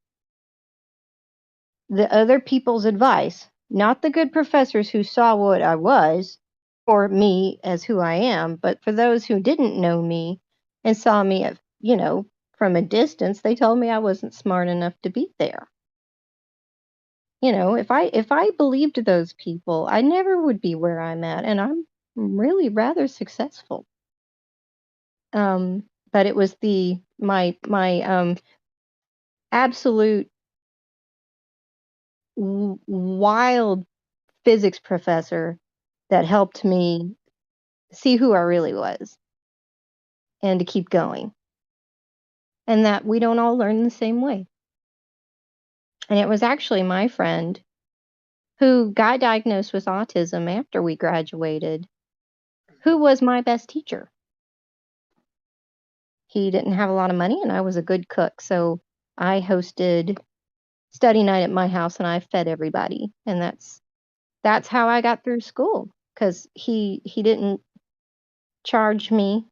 S6: the other people's advice, not the good professors who saw what I was or me as who I am, but for those who didn't know me and saw me, from a distance, they told me I wasn't smart enough to be there. If I believed those people, I never would be where I'm at, and I'm really rather successful. but it was my absolute wild physics professor that helped me see who I really was and to keep going. And that we don't all learn the same way. And it was actually my friend who got diagnosed with autism after we graduated, who was my best teacher. He didn't have a lot of money and I was a good cook. So I hosted study night at my house and I fed everybody. And that's how I got through school, because he didn't charge me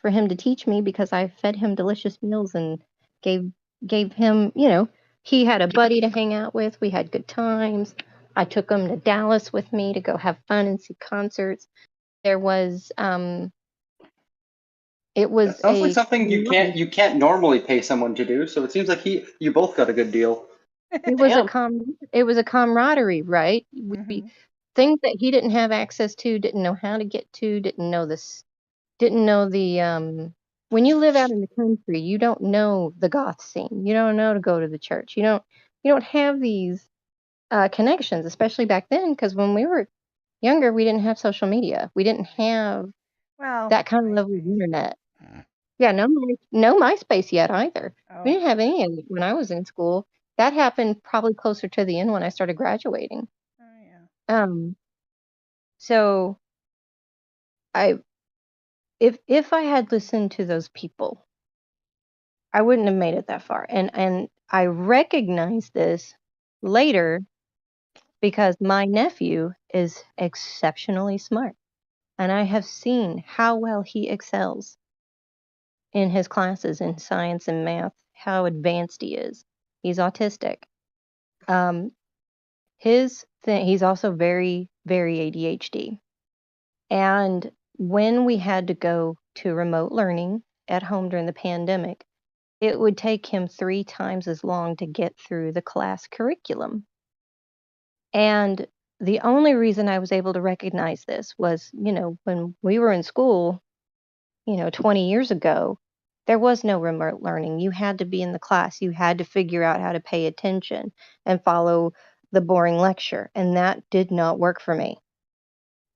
S6: for him to teach me, because I fed him delicious meals and gave him, he had a buddy to hang out with. We had good times. I took him to Dallas with me to go have fun and see concerts. There was it was
S5: That sounds like
S6: a
S5: something you can't normally pay someone to do. So it seems like you both got a good deal.
S6: it was
S4: Damn.
S6: it was a camaraderie, right?
S7: Mhm.
S6: Things that he didn't have access to, didn't know how to get to, didn't know the when you live out in the country, you don't know the goth scene. You don't know to go to the church. You don't have these connections, especially back then, because when we were younger, we didn't have social media. We didn't have
S7: Well,
S6: that kind of level of
S7: MySpace.
S6: internet. Yeah, no MySpace yet either. We
S7: Oh,
S6: didn't have any of it when I was in school. That happened probably closer to the end when I started graduating.
S7: oh yeah.
S6: So I if I had listened to those people, I wouldn't have made it that far. And I recognize this later because my nephew is exceptionally smart. And I have seen how well he excels in his classes in science and math, how advanced he is. He's autistic. Um, he's also very, very ADHD. And when we had to go to remote learning at home during the pandemic, it would take him 3 times as long to get through the class curriculum. And the only reason I was able to recognize this was, when we were in school, 20 years ago, there was no remote learning. You had to be in the class. You had to figure out how to pay attention and follow the boring lecture. And that did not work for me.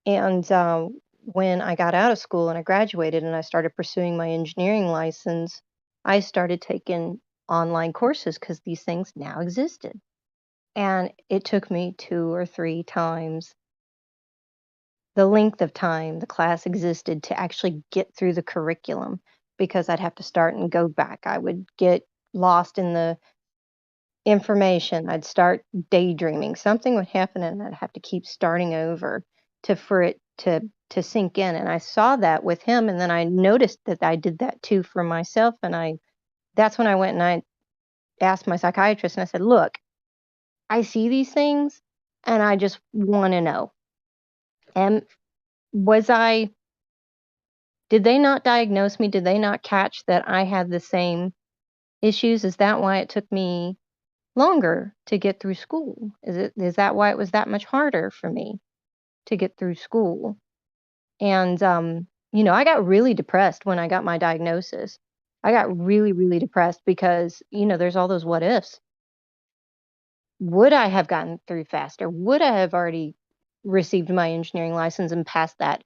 S6: And when I got out of school and I graduated and I started pursuing my engineering license, I started taking online courses because these things now existed. And it took me 2 or 3 times the length of time the class existed to actually get through the curriculum, because I'd have to start and go back. I would get lost in the information. I'd start daydreaming. Something would happen and I'd have to keep starting over for it to sink in. And I saw that with him, and then I noticed that I did that too for myself. And that's when I went and I asked my psychiatrist and I said, "Look, I see these things and I just want to know. And did they not diagnose me? Did they not catch that I had the same issues? Is that why it took me longer to get through school? Is that why it was that much harder for me to get through school?" And I got really depressed when I got my diagnosis. I got really, really depressed because, there's all those what ifs. Would I have gotten through faster? Would I have already received my engineering license and passed that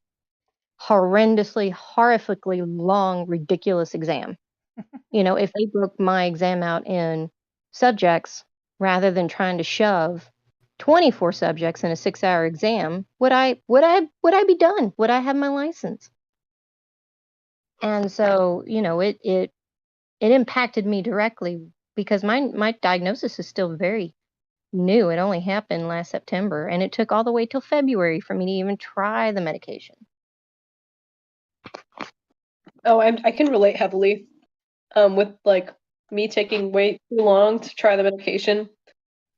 S6: horrendously, horrifically long, ridiculous exam? If they broke my exam out in subjects rather than trying to shove 24 subjects in a 6-hour exam, would I be done? Would I have my license? And so, it impacted me directly because my diagnosis is still very new. It only happened last September, and it took all the way till February for me to even try the medication.
S4: Oh, I can relate heavily with like me taking way too long to try the medication.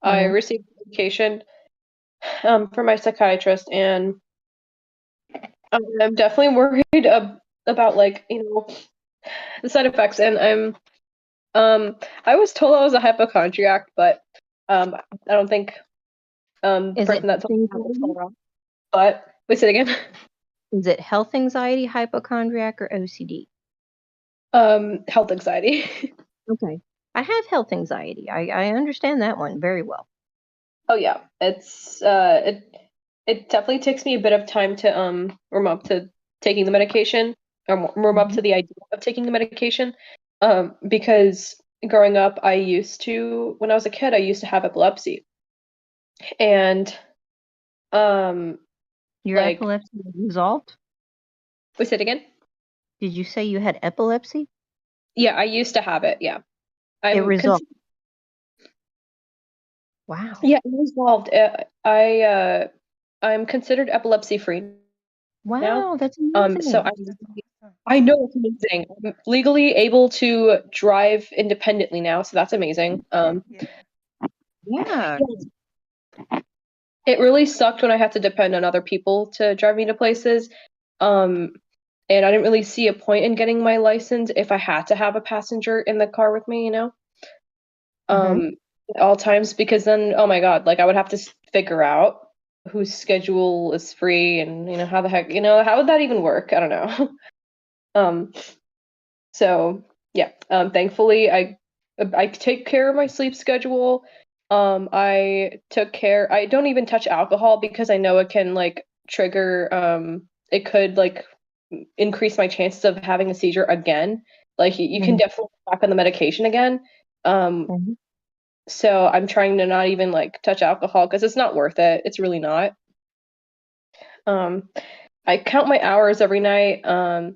S4: I
S6: Mhm.
S4: received medication from my psychiatrist, and I'm definitely worried about like the side effects. And I was told I was a hypochondriac, but I don't think the
S6: Is it
S4: person that
S6: health
S4: told me that was
S6: anxiety?
S4: wrong. But wait, say it again.
S6: Is it health anxiety, hypochondriac, or OCD?
S4: Health anxiety.
S6: Okay. I have health anxiety. I understand that one very well.
S4: Oh yeah, it's it definitely takes me a bit of time to warm up to taking the medication, or warm up to the idea of taking the medication. Because growing up, when I was a kid, I used to have epilepsy, and
S6: Your
S4: like,
S6: epilepsy was resolved?
S4: wait, say it again?
S6: Did you say you had epilepsy?
S4: Yeah, I used to have it. Yeah,
S6: It
S4: I'm
S6: resolved. Wow.
S4: yeah, it resolved. I'm considered epilepsy free now.
S6: Wow, that's
S4: So
S6: amazing.
S4: I know it's amazing. I'm legally able to drive independently now, so that's amazing.
S6: Yeah.
S4: It really sucked when I had to depend on other people to drive me to places. And I didn't really see a point in getting my license if I had to have a passenger in the car with me, at all times, because then, oh my God, like I would have to figure out whose schedule is free and, how the heck, how would that even work? I don't know. So yeah, thankfully I take care of my sleep schedule. I don't even touch alcohol because I know it can like trigger, it could like increase my chances of having a seizure again. Like you can definitely go back on the medication again. So I'm trying to not even like touch alcohol because it's not worth it. It's really not. I count my hours every night. And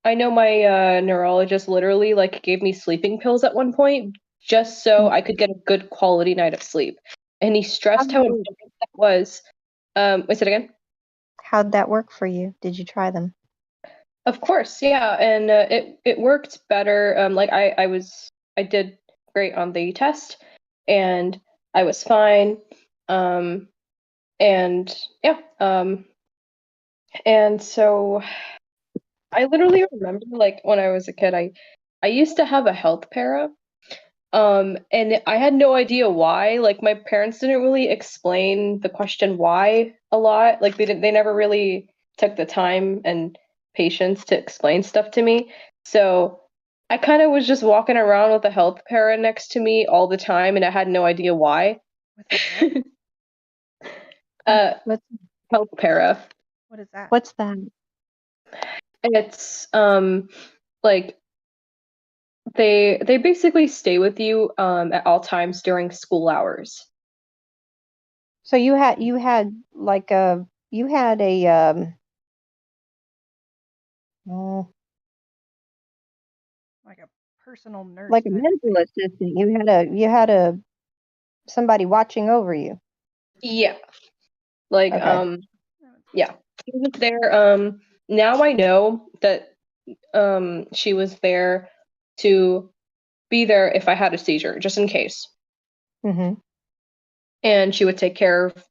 S4: I know my neurologist literally like gave me sleeping pills at one point just so I could get a good quality night of sleep. And he stressed how important that was. Wait, say it again?
S6: How'd that work for you? Did you try them?
S4: Of course, yeah, and it worked better. Like I did great on the test, and I was fine. And yeah, and so I literally remember like when I was a kid, I used to have a health para. And I had no idea why. Like my parents didn't really explain the question why a lot. Like they never really took the time and patience to explain stuff to me. So I kind of was just walking around with a health para next to me all the time, and I had no idea why.
S6: What's
S4: Health para.
S7: What is that?
S6: What's that?
S4: It's like they basically stay with you at all times during school hours.
S6: So you had like a oh,
S7: Like a personal nurse.
S6: like a
S7: kind of
S6: medical
S7: thing.
S6: assistant. You had a somebody watching over you.
S4: Yeah. Like
S6: Okay.
S4: yeah. She was there. Now I know that she was there to be there if I had a seizure, just in case. And she would take care of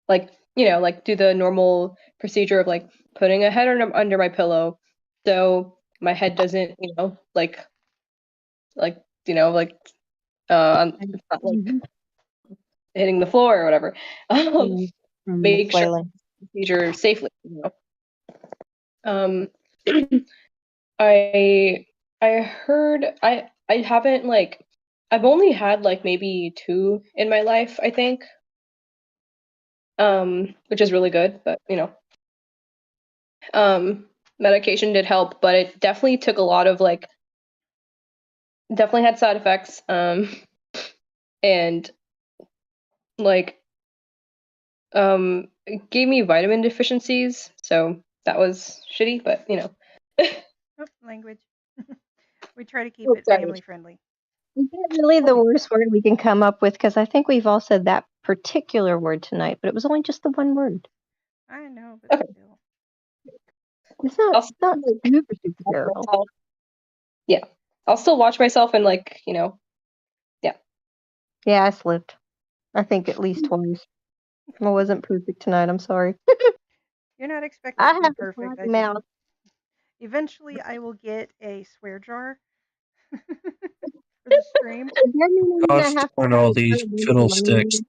S4: like, like do the normal procedure of like putting a head under my pillow so my head doesn't, like it's not like hitting the floor or whatever. Make sure
S6: flailing.
S4: procedure safely, I heard I haven't like I've only had like maybe 2 in my life, I think. Which is really good, but medication did help, but it definitely took a lot of like definitely had side effects. And like it gave me vitamin deficiencies, so that was shitty, but
S7: Oh, language. We try to keep
S4: Oh,
S7: it
S4: sorry.
S7: family friendly.
S6: Is that really the worst word we can come up with? Because I think we've all said that particular word tonight, but it was only just the one word.
S7: I know, but still.
S6: It's not super terrible.
S4: Yeah. I'll still watch myself and like, yeah.
S6: Yeah, I slipped. I think at least twice. I wasn't perfect tonight. I'm sorry.
S7: You're not expected
S6: I
S7: to be
S6: have a
S7: perfect.
S6: potty mouth.
S7: Eventually, I will get a swear jar for the stream.
S6: Does that mean I'm gonna have
S2: on all these fiddlesticks.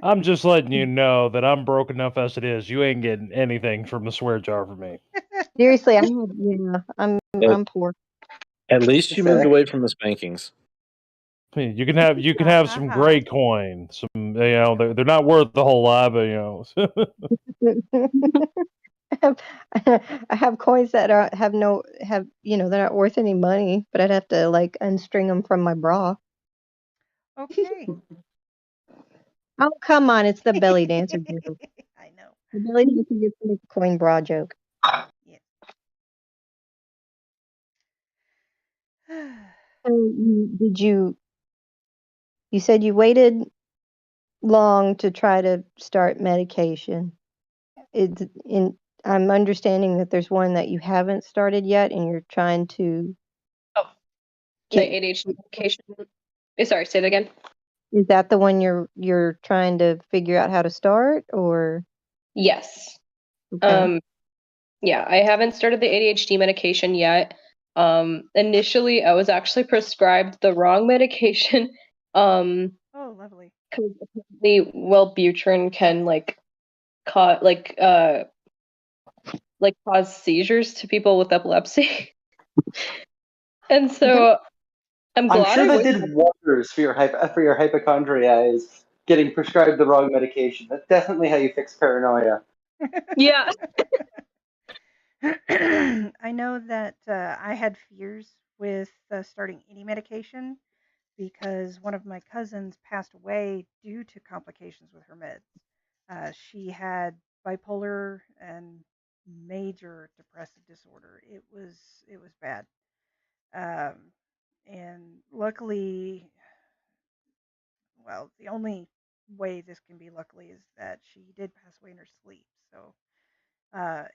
S1: I'm just letting you know that I'm broke enough as it is. You ain't getting anything from the swear jar from me.
S6: Seriously, I'm poor.
S10: At least you moved
S5: Fair.
S10: away from the spankings.
S1: Hey, you can have some great coin. Some they're not worth the whole lot, but
S6: I have coins that they're not worth any money, but I'd have to like unstring them from my bra.
S7: Okay.
S6: Oh, come on, it's the belly dancer joke.
S7: I know.
S6: The belly dancer gets to make a coin bra joke.
S7: Yeah.
S6: So you said you waited long to try to start medication. I'm understanding that there's one that you haven't started yet, and you're trying to
S4: Oh, the
S6: get.
S4: ADHD medication. Sorry, say that again.
S6: Is that the one you're trying to figure out how to start, or?
S4: Yes.
S6: Okay.
S4: Yeah, I haven't started the ADHD medication yet. Initially, I was actually prescribed the wrong medication.
S7: Oh, lovely.
S4: Because apparently Wellbutrin can cause cause seizures to people with epilepsy. And so I'm
S5: I'm
S4: glad
S5: sure
S4: I
S5: that
S4: waited.
S5: did wonders for your hypochondria, is getting prescribed the wrong medication. That's definitely how you fix paranoia.
S4: Yeah.
S7: I know that I had fears with starting any medication because one of my cousins passed away due to complications with her meds. She had bipolar and major depressive disorder. It was bad. Um, and luckily, well, the only way this can be luckily is that she did pass away in her sleep. So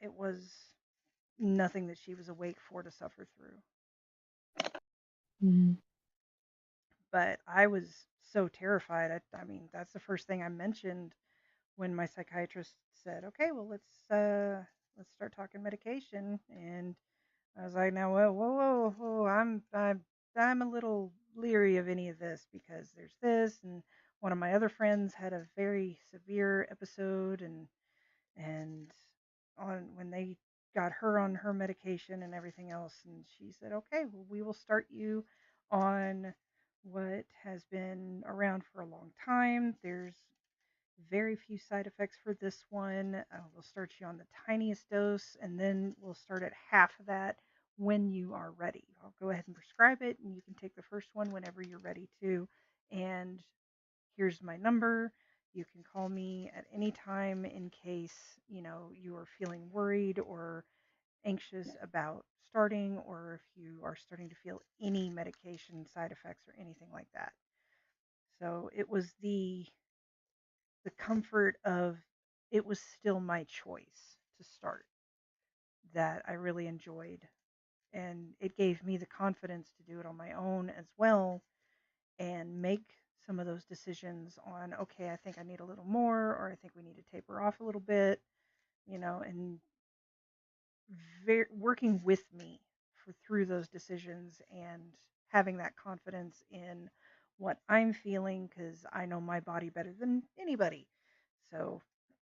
S7: it was nothing that she was awake for to suffer through.
S6: Mhm.
S7: But I was so terrified. I mean, that's the first thing I mentioned when my psychiatrist said, "Okay, well, let's start talking medication." And I was like, "Now, whoa, I'm a little leery of any of this because there's this, and one of my other friends had a very severe episode, and on when they got her on her medication and everything else, and she said, "Okay, well, we will start you on what has been around for a long time. There's very few side effects for this one. We'll start you on the tiniest dose, and then we'll start at half of that when you are ready. I'll go ahead and prescribe it, and you can take the first one whenever you're ready to. And here's my number. You can call me at any time in case, you are feeling worried or anxious about starting, or if you are starting to feel any medication side effects or anything like that." So it was the comfort of it was still my choice to start that I really enjoyed, and it gave me the confidence to do it on my own as well and make some of those decisions on, okay, I think I need a little more, or I think we need to taper off a little bit, and working with me through those decisions and having that confidence in what I'm feeling because I know my body better than anybody. So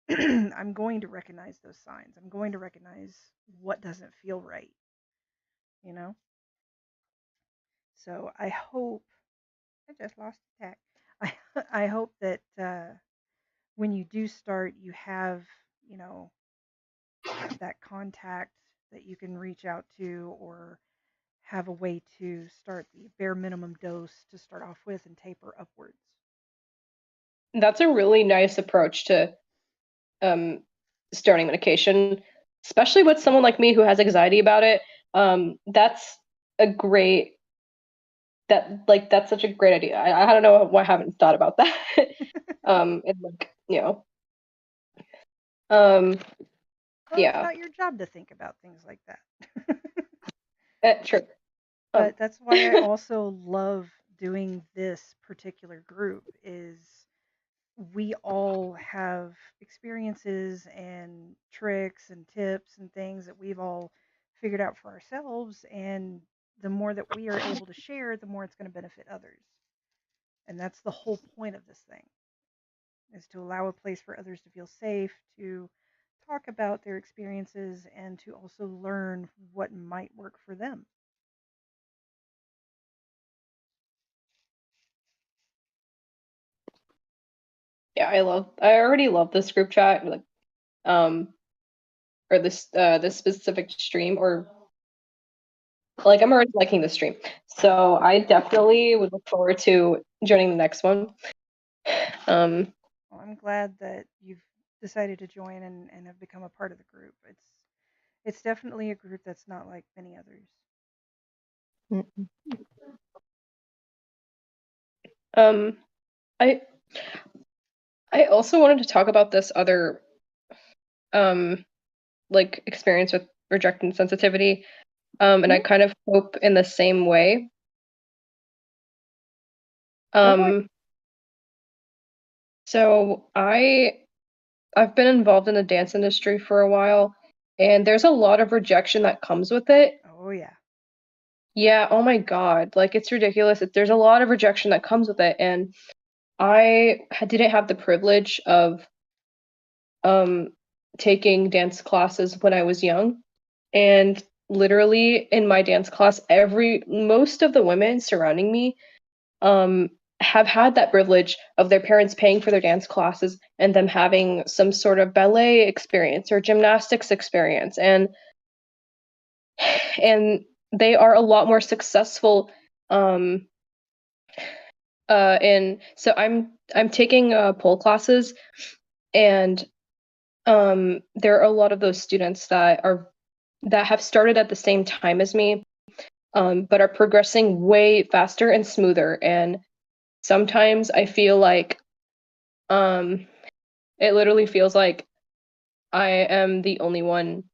S7: I'm going to recognize those signs. I'm going to recognize what doesn't feel right, you know? So I hope, I just lost the tech. I, I hope that when you do start, you have, you know, that contact that you can reach out to, or have a way to start the bare minimum dose to start off with and taper upwards.
S4: That's a really nice approach to starting medication, especially with someone like me who has anxiety about it. That's a great that's such a great idea. I don't know why I haven't thought about that. And
S7: Well, it's
S4: yeah,
S7: not your job to think about things like that.
S4: true.
S7: But that's why I also love doing this particular group is we all have experiences and tricks and tips and things that we've all figured out for ourselves, and the more that we are able to share, the more it's going to benefit others. And that's the whole point of this thing, is to allow a place for others to feel safe, to talk about their experiences and to also learn what might work for them.
S4: Yeah, I already love this group chat, like, or this specific stream, or like I'm already liking the stream. So I definitely would look forward to joining the next one.
S7: Well, I'm glad that you've decided to join and have become a part of the group. It's definitely a group that's not like many others.
S6: Mm-mm.
S4: I also wanted to talk about this other like experience with rejection sensitivity. And I kind of hope in the same way. So I've been involved in the dance industry for a while, and there's a lot of rejection that comes with it.
S7: Oh yeah.
S4: Yeah, oh my God, like it's ridiculous. There's a lot of rejection that comes with it, and I didn't have the privilege of taking dance classes when I was young, and literally in my dance class, most of the women surrounding me have had that privilege of their parents paying for their dance classes and them having some sort of ballet experience or gymnastics experience, and they are a lot more successful. And so I'm taking pole classes, and there are a lot of those students that have started at the same time as me, but are progressing way faster and smoother. And sometimes I feel like it literally feels like I am the only one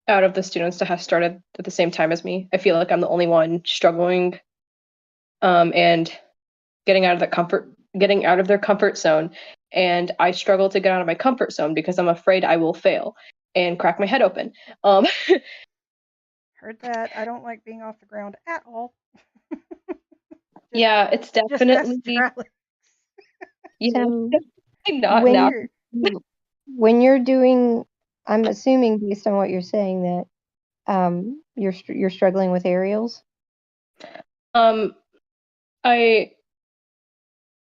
S4: out of the students that have started at the same time as me. I feel like I'm the only one struggling and getting out of their comfort zone. And I struggle to get out of my comfort zone because I'm afraid I will fail and crack my head open.
S7: Heard that. I don't like being off the ground at all.
S4: Yeah, it's
S7: Just
S4: definitely
S7: Alex.
S4: yeah,
S6: So
S4: not
S6: when
S4: now.
S6: when you're doing, I'm assuming based on what you're saying that you're struggling with aerials.
S4: I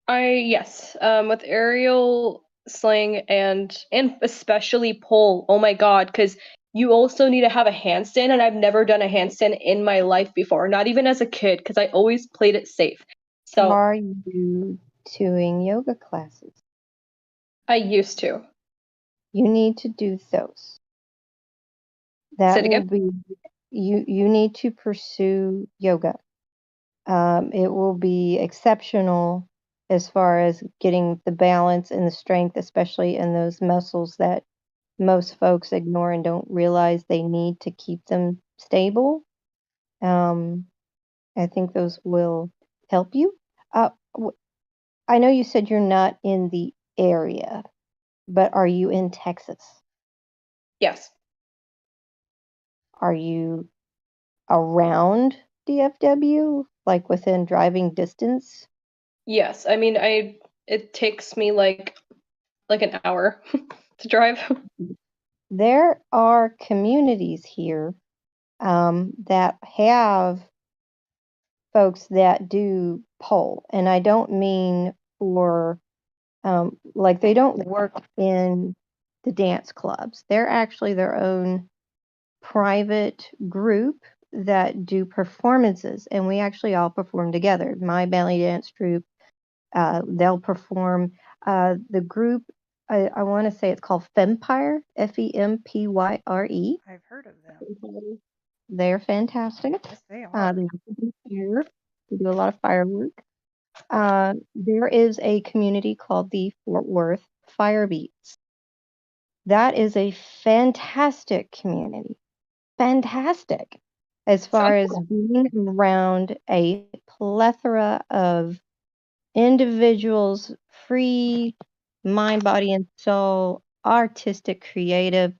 S4: yes, with aerial sling and especially pole. Oh my God, because you also need to have a handstand, and I've never done a handstand in my life before, not even as a kid, because I always played it safe. So
S6: Are you doing yoga classes?
S4: I used to.
S6: You need to do those.
S4: Say
S6: That
S4: it
S6: will
S4: again.
S6: be you need to pursue yoga. It will be exceptional as far as getting the balance and the strength, especially in those muscles that most folks ignore and don't realize they need to keep them stable. I think those will help you. I know you said you're not in the area, but are you in Texas?
S4: Yes.
S6: Are you around DFW, like within driving distance?
S4: Yes. I mean, it takes me like an hour to drive.
S6: There are communities here that have folks that do pole, and I don't mean for like they don't work in the dance clubs. They're actually their own private group that do performances, and we actually all perform together. My belly dance troupe, they'll perform. The group, I want to say it's called Fempire, Fempyre.
S7: I've heard of them.
S6: They're fantastic.
S7: Yes, they are.
S6: They also do fire. They do a lot of firework. There is a community called the Fort Worth Fire Beats. That is a fantastic community. Fantastic. As far as being around a plethora of individuals, free mind, body, and soul, artistic, creative,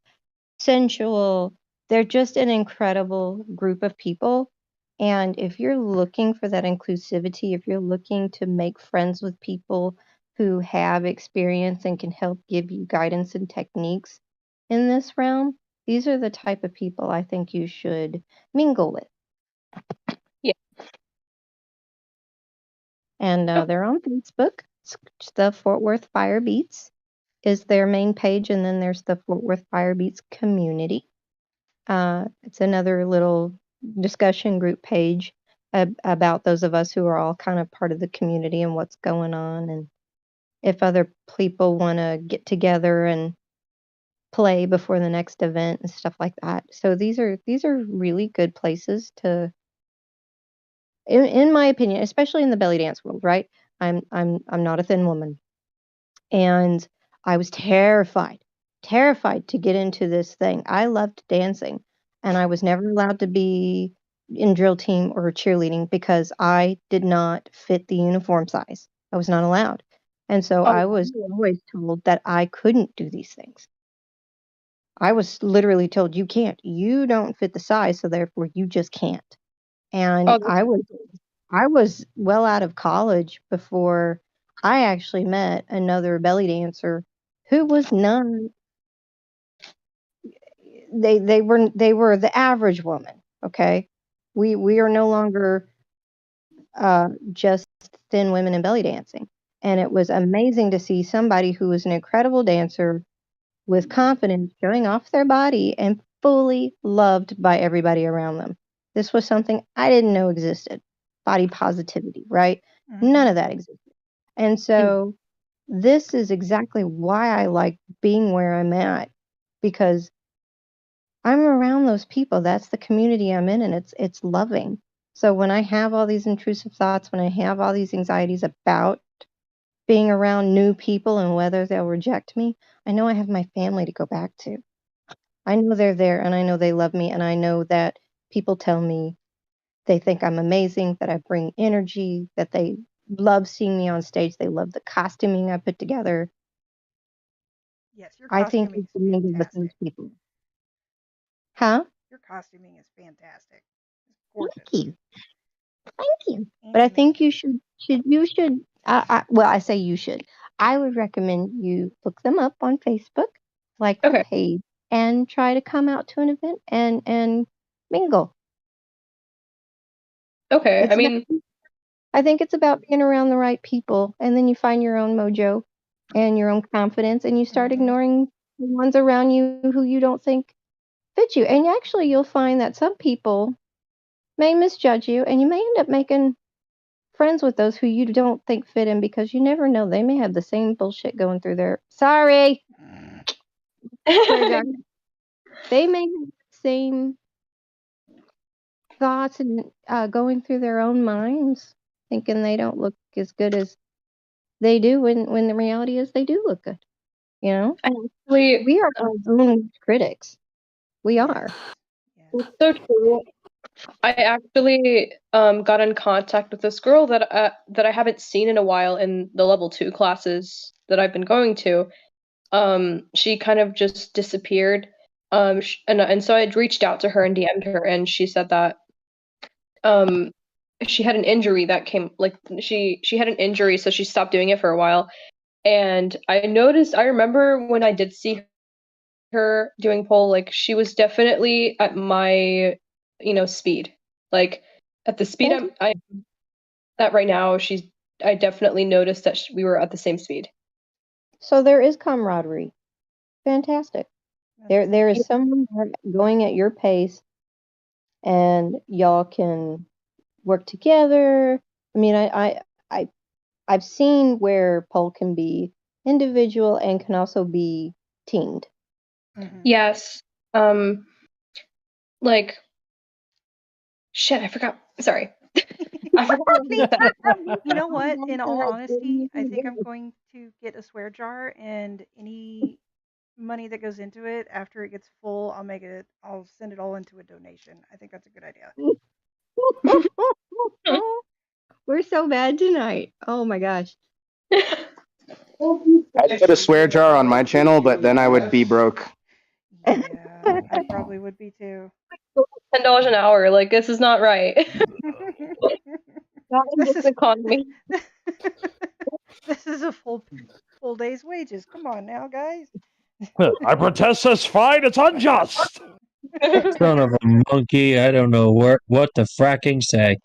S6: sensual. They're just an incredible group of people. And if you're looking for that inclusivity, if you're looking to make friends with people who have experience and can help give you guidance and techniques in this realm, these are the type of people I think you should mingle with.
S4: Yeah.
S6: And they're on Facebook. It's the Fort Worth Fire Beats is their main page, and then there's the Fort Worth Fire Beats community. It's another little discussion group page about those of us who are all kind of part of the community and what's going on, and if other people want to get together and play before the next event and stuff like that. So these are really good places to, in my opinion, especially in the belly dance world, right? I'm not a thin woman, and I was terrified to get into this thing. I loved dancing, and I was never allowed to be in drill team or cheerleading because I did not fit the uniform size. I was not allowed. And so I was always told that I couldn't do these things. I was literally told, you can't. You don't fit the size, so therefore you just can't. And I was well out of college before I actually met another belly dancer who was not. They were the average woman. Okay, we are no longer just thin women in belly dancing, and it was amazing to see somebody who was an incredible dancer with confidence showing off their body and fully loved by everybody around them. This was something I didn't know existed. Body positivity, right? None of that existed. And so this is exactly why I like being where I'm at, because I'm around those people. That's the community I'm in, and it's loving. So when I have all these intrusive thoughts, when I have all these anxieties about being around new people and whether they'll reject me, I know I have my family to go back to. I know they're there, and I know they love me, and I know that people tell me they think I'm amazing, that I bring energy, that they love seeing me on stage. They love the costuming I put together.
S7: Yes, your
S6: I think
S7: costuming
S6: it's
S7: is
S6: amazing with those
S7: fantastic.
S6: people. Huh?
S7: Your costuming is fantastic. It's
S6: Thank
S7: gorgeous.
S6: you. Thank you.
S7: And
S6: But I
S7: amazing.
S6: think you should well, I say you should. I would recommend you look them up on Facebook, like the page, and try to come out to an event and mingle.
S4: Okay. I mean,
S6: I think it's about being around the right people, and then you find your own mojo and your own confidence, and you start ignoring the ones around you who you don't think fit you. And actually, you'll find that some people may misjudge you, and you may end up making friends with those who you don't think fit in, because you never know. They may have the same bullshit going through their they may have the same thoughts and going through their own minds, thinking they don't look as good as they do when the reality is they do look good. You know? We are our own critics. We are.
S4: It's so true. I actually got in contact with this girl that I haven't seen in a while in the level 2 classes that I've been going to. She kind of just disappeared. And so I reached out to her and DM'd her, and she said that she had an injury that came, like, she had an injury, so she stopped doing it for a while. And I remember when I did see her doing pole, like, she was definitely at my, speed. Like, at the speed I'm at right now, I definitely noticed that we were at the same speed.
S6: So there is camaraderie. Fantastic. There is someone going at your pace, and y'all can work together. I mean, I've seen where pole can be individual and can also be teamed.
S4: Yes. Like, shit, I forgot. Sorry. I forgot what I was gonna say.
S7: You know what? In all honesty, I think I'm going to get a swear jar, and any money that goes into it after it gets full, I'll send it all into a donation. I think that's a good idea.
S6: We're so bad tonight. Oh my gosh.
S9: I'd put a swear jar on my channel, but then I would be broke.
S7: Yeah, I probably would be too.
S4: $10 an hour. Like, this is not right. Not in this economy.
S7: This is a full day's wages. Come on now, guys.
S1: I protest this fine. It's unjust.
S11: Son of a monkey. I don't know what to fracking say.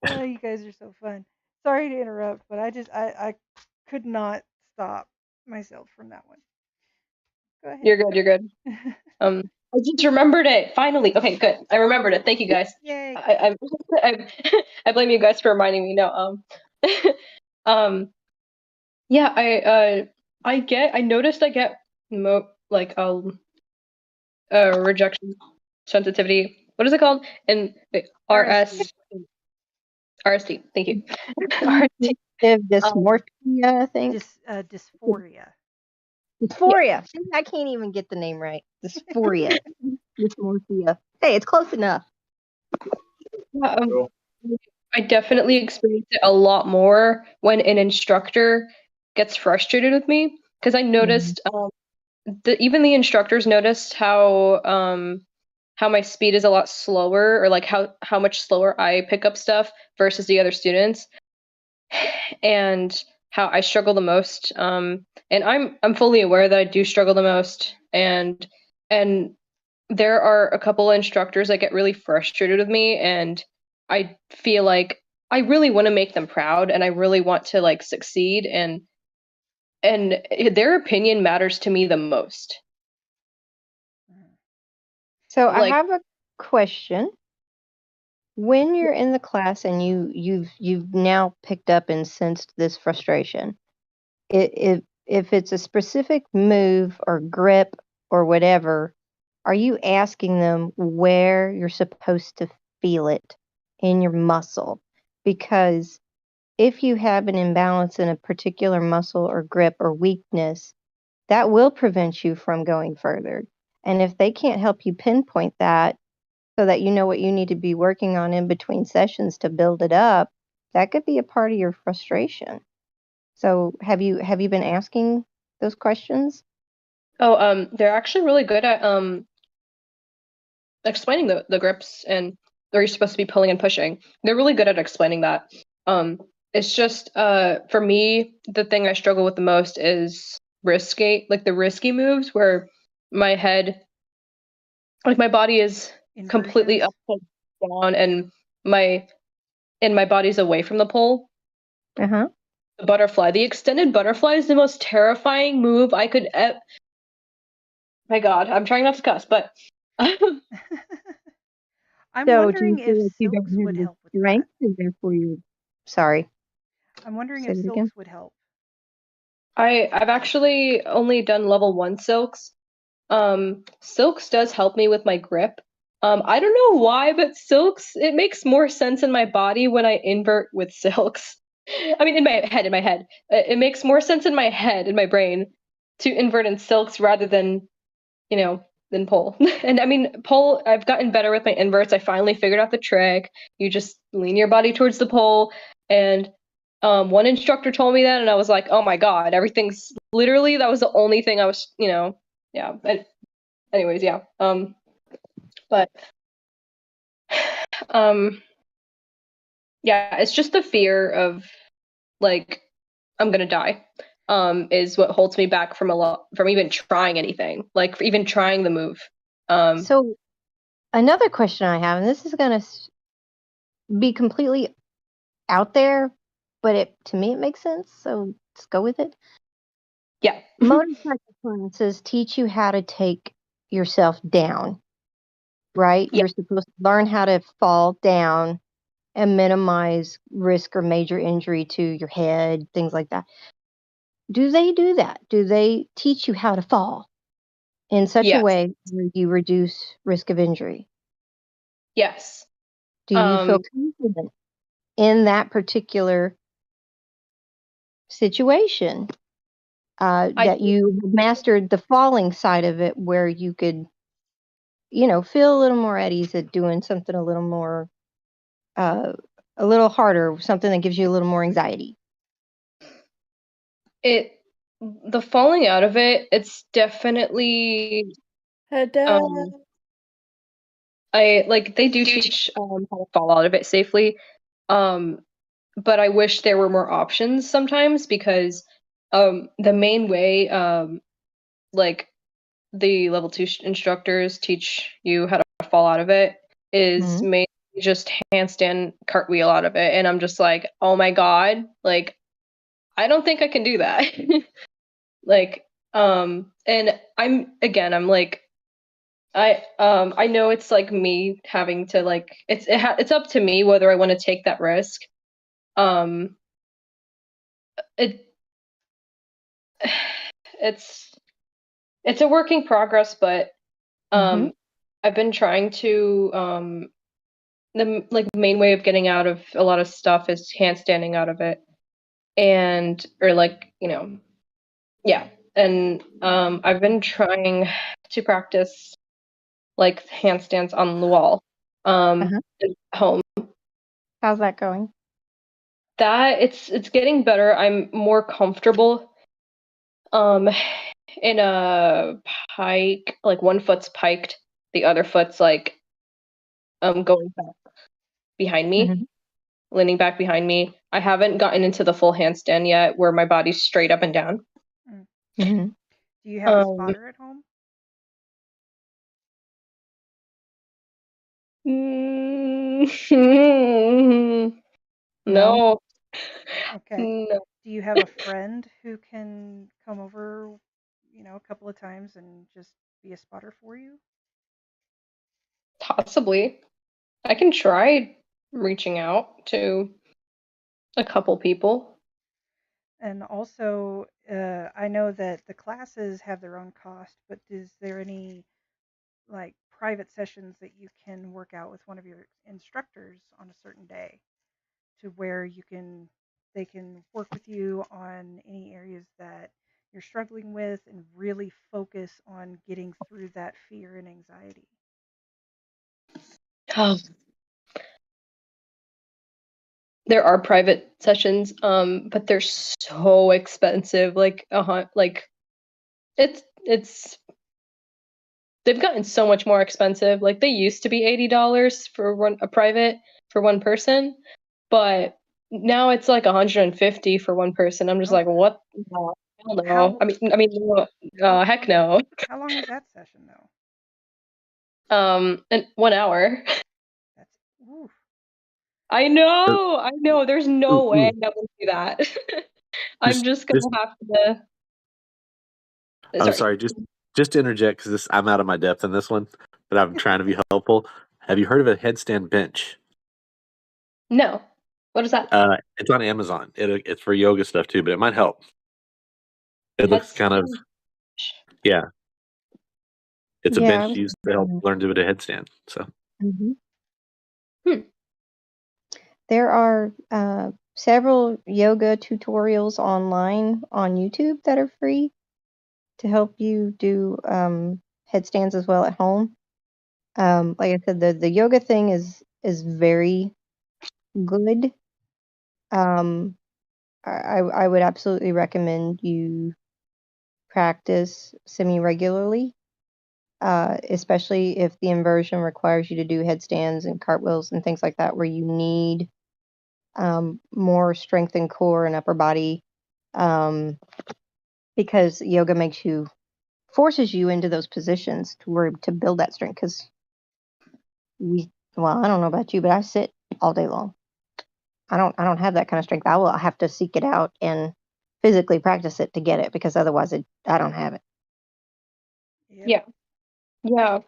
S7: Oh, you guys are so fun. Sorry to interrupt, but I could not stop myself from that one. Go ahead.
S4: You're good. You're good. I just remembered it finally. Okay, good. I remembered it. Thank you, guys.
S7: Yay.
S4: I blame you guys for reminding me. No. Yeah. I noticed I get rejection sensitivity. What is it called? And RSD. Thank you. RSD.
S6: Dysmorphia, I think.
S7: Dysphoria.
S6: Dysphoria. See, I can't even get the name right. Dysphoria. Dysmorphia. Hey, it's close enough.
S4: I definitely experience it a lot more when an instructor gets frustrated with me, because I noticed even the instructors noticed how my speed is a lot slower, or like how much slower I pick up stuff versus the other students, and how I struggle the most. And I'm fully aware that I do struggle the most, and there are a couple of instructors that get really frustrated with me, and I feel like I really want to make them proud, and I really want to like succeed, and their opinion matters to me the most.
S6: So I have a question. When you're in the class and you've now picked up and sensed this frustration, if it's a specific move or grip or whatever, are you asking them where you're supposed to feel it in your muscle? Because if you have an imbalance in a particular muscle or grip or weakness, that will prevent you from going further. And if they can't help you pinpoint that so that you know what you need to be working on in between sessions to build it up, that could be a part of your frustration. So have you been asking those questions?
S4: Oh, they're actually really good at explaining the grips and where you're supposed to be pulling and pushing. They're really good at explaining that. It's just for me, the thing I struggle with the most is risky moves where my head, like my body is completely upside down, and my body's away from the pole.
S6: Uh-huh.
S4: The butterfly, the extended butterfly, is the most terrifying move I could my God, I'm trying not to cuss, but
S7: I'm wondering if silks would help with that.
S6: Therefore you sorry.
S7: I'm wondering
S6: Say
S7: if
S6: it
S7: silks
S6: again.
S7: would help.
S4: I've actually only done level 1 silks. Silks does help me with my grip. I don't know why, but silks, it makes more sense in my body when I invert with silks. I mean, in my head. It makes more sense in my head, in my brain, to invert in silks rather than, than pole. And I mean, pole, I've gotten better with my inverts. I finally figured out the trick. You just lean your body towards the pole, and one instructor told me that, and I was like, oh my God, everything's literally, that was the only thing I was, yeah. Anyways, yeah. But yeah, it's just the fear of like I'm gonna die. Is what holds me back from even trying anything, like even trying the move.
S6: So another question I have, and this is going to be completely out there, but to me it makes sense, so let's go with it.
S4: Yeah.
S6: Motorcycle classes teach you how to take yourself down, right?
S4: Yeah.
S6: You're supposed to learn how to fall down and minimize risk or major injury to your head, things like that. Do they do that? Do they teach you how to fall in such a way where you reduce risk of injury?
S4: Yes.
S6: Do you feel confident in that particular situation that you mastered the falling side of it, where you could, feel a little more at ease at doing something a little more, a little harder, something that gives you a little more anxiety?
S4: The falling out of it, it's definitely they do teach how to fall out of it safely. But I wish there were more options sometimes because the main way like the level 2 instructors teach you how to fall out of it is
S6: Mhm.
S4: mainly just handstand cartwheel out of it, and I'm just like, oh my god, like I don't think I can do that. Like, and I'm like, I know it's like me having to like it's up to me whether I want to take that risk. Um, it it's it's a work in progress, but
S6: Mhm.
S4: I've been trying to the like main way of getting out of a lot of stuff is handstanding out of it, and or like yeah, and I've been trying to practice like handstands on the wall
S6: Uh-huh.
S4: at home.
S6: How's that going?
S4: That it's getting better. I'm more comfortable um in a pike, like one foot's piked, the other foot's like going back behind me,
S6: Mhm.
S4: leaning back behind me. I haven't gotten into the full handstand yet where my body's straight up and down.
S7: Mm.
S6: Mhm.
S7: Do you have a
S4: Um
S7: spotter at home?
S6: No.
S4: no.
S7: Okay.
S4: No,
S7: Do you have a friend who can come over, a couple of times and just be a spotter for you?
S4: possibly. I can try reaching out to a couple people.
S7: And also, I know that the classes have their own cost, but is there any like private sessions that you can work out with one of your instructors on a certain day to where they can work with you on any areas that you're struggling with and really focus on getting through that fear and anxiety?
S4: Oh, there are private sessions, but they're so expensive. Like like it's they've gotten so much more expensive. Like they used to be $80 for a private for one person, but now it's like 150 for one person. I'm just
S7: Oh
S4: like,
S7: wow.
S4: what? No, hell no.
S7: How
S4: No,
S7: how
S4: heck no.
S7: how long is that session though?
S4: And 1 hour.
S7: That's oof.
S4: I know. There's no way I would do that. I'm
S10: Just,
S4: just
S10: just.
S4: gonna have to.
S10: I'm
S4: Sorry.
S10: sorry. Just to interject because this I'm out of my depth in this one, but I'm trying to be helpful. Have you heard of a headstand bench?
S4: No. What is that?
S10: It's on Amazon. It's for yoga stuff too, but it might help. It looks kind of
S4: Headstand.
S10: yeah. It's a
S6: Yeah, I
S10: bench
S6: was
S10: used to help
S6: thinking,
S10: learn to do a headstand. So
S6: mhm.
S4: Hmm.
S6: There are several yoga tutorials online on YouTube that are free to help you do headstands as well at home. Like I said, the yoga thing is very good. Um, I would absolutely recommend you practice semi regularly, especially if the inversion requires you to do headstands and cartwheels and things like that, where you need more strength in core and upper body, um, because yoga forces you into those positions to build that strength. Because well, I don't know about you, but I sit all day long. I don't have that kind of strength. I will have to seek it out and physically practice it to get it because otherwise I don't have it.
S7: Yep.
S4: Yeah. Yeah.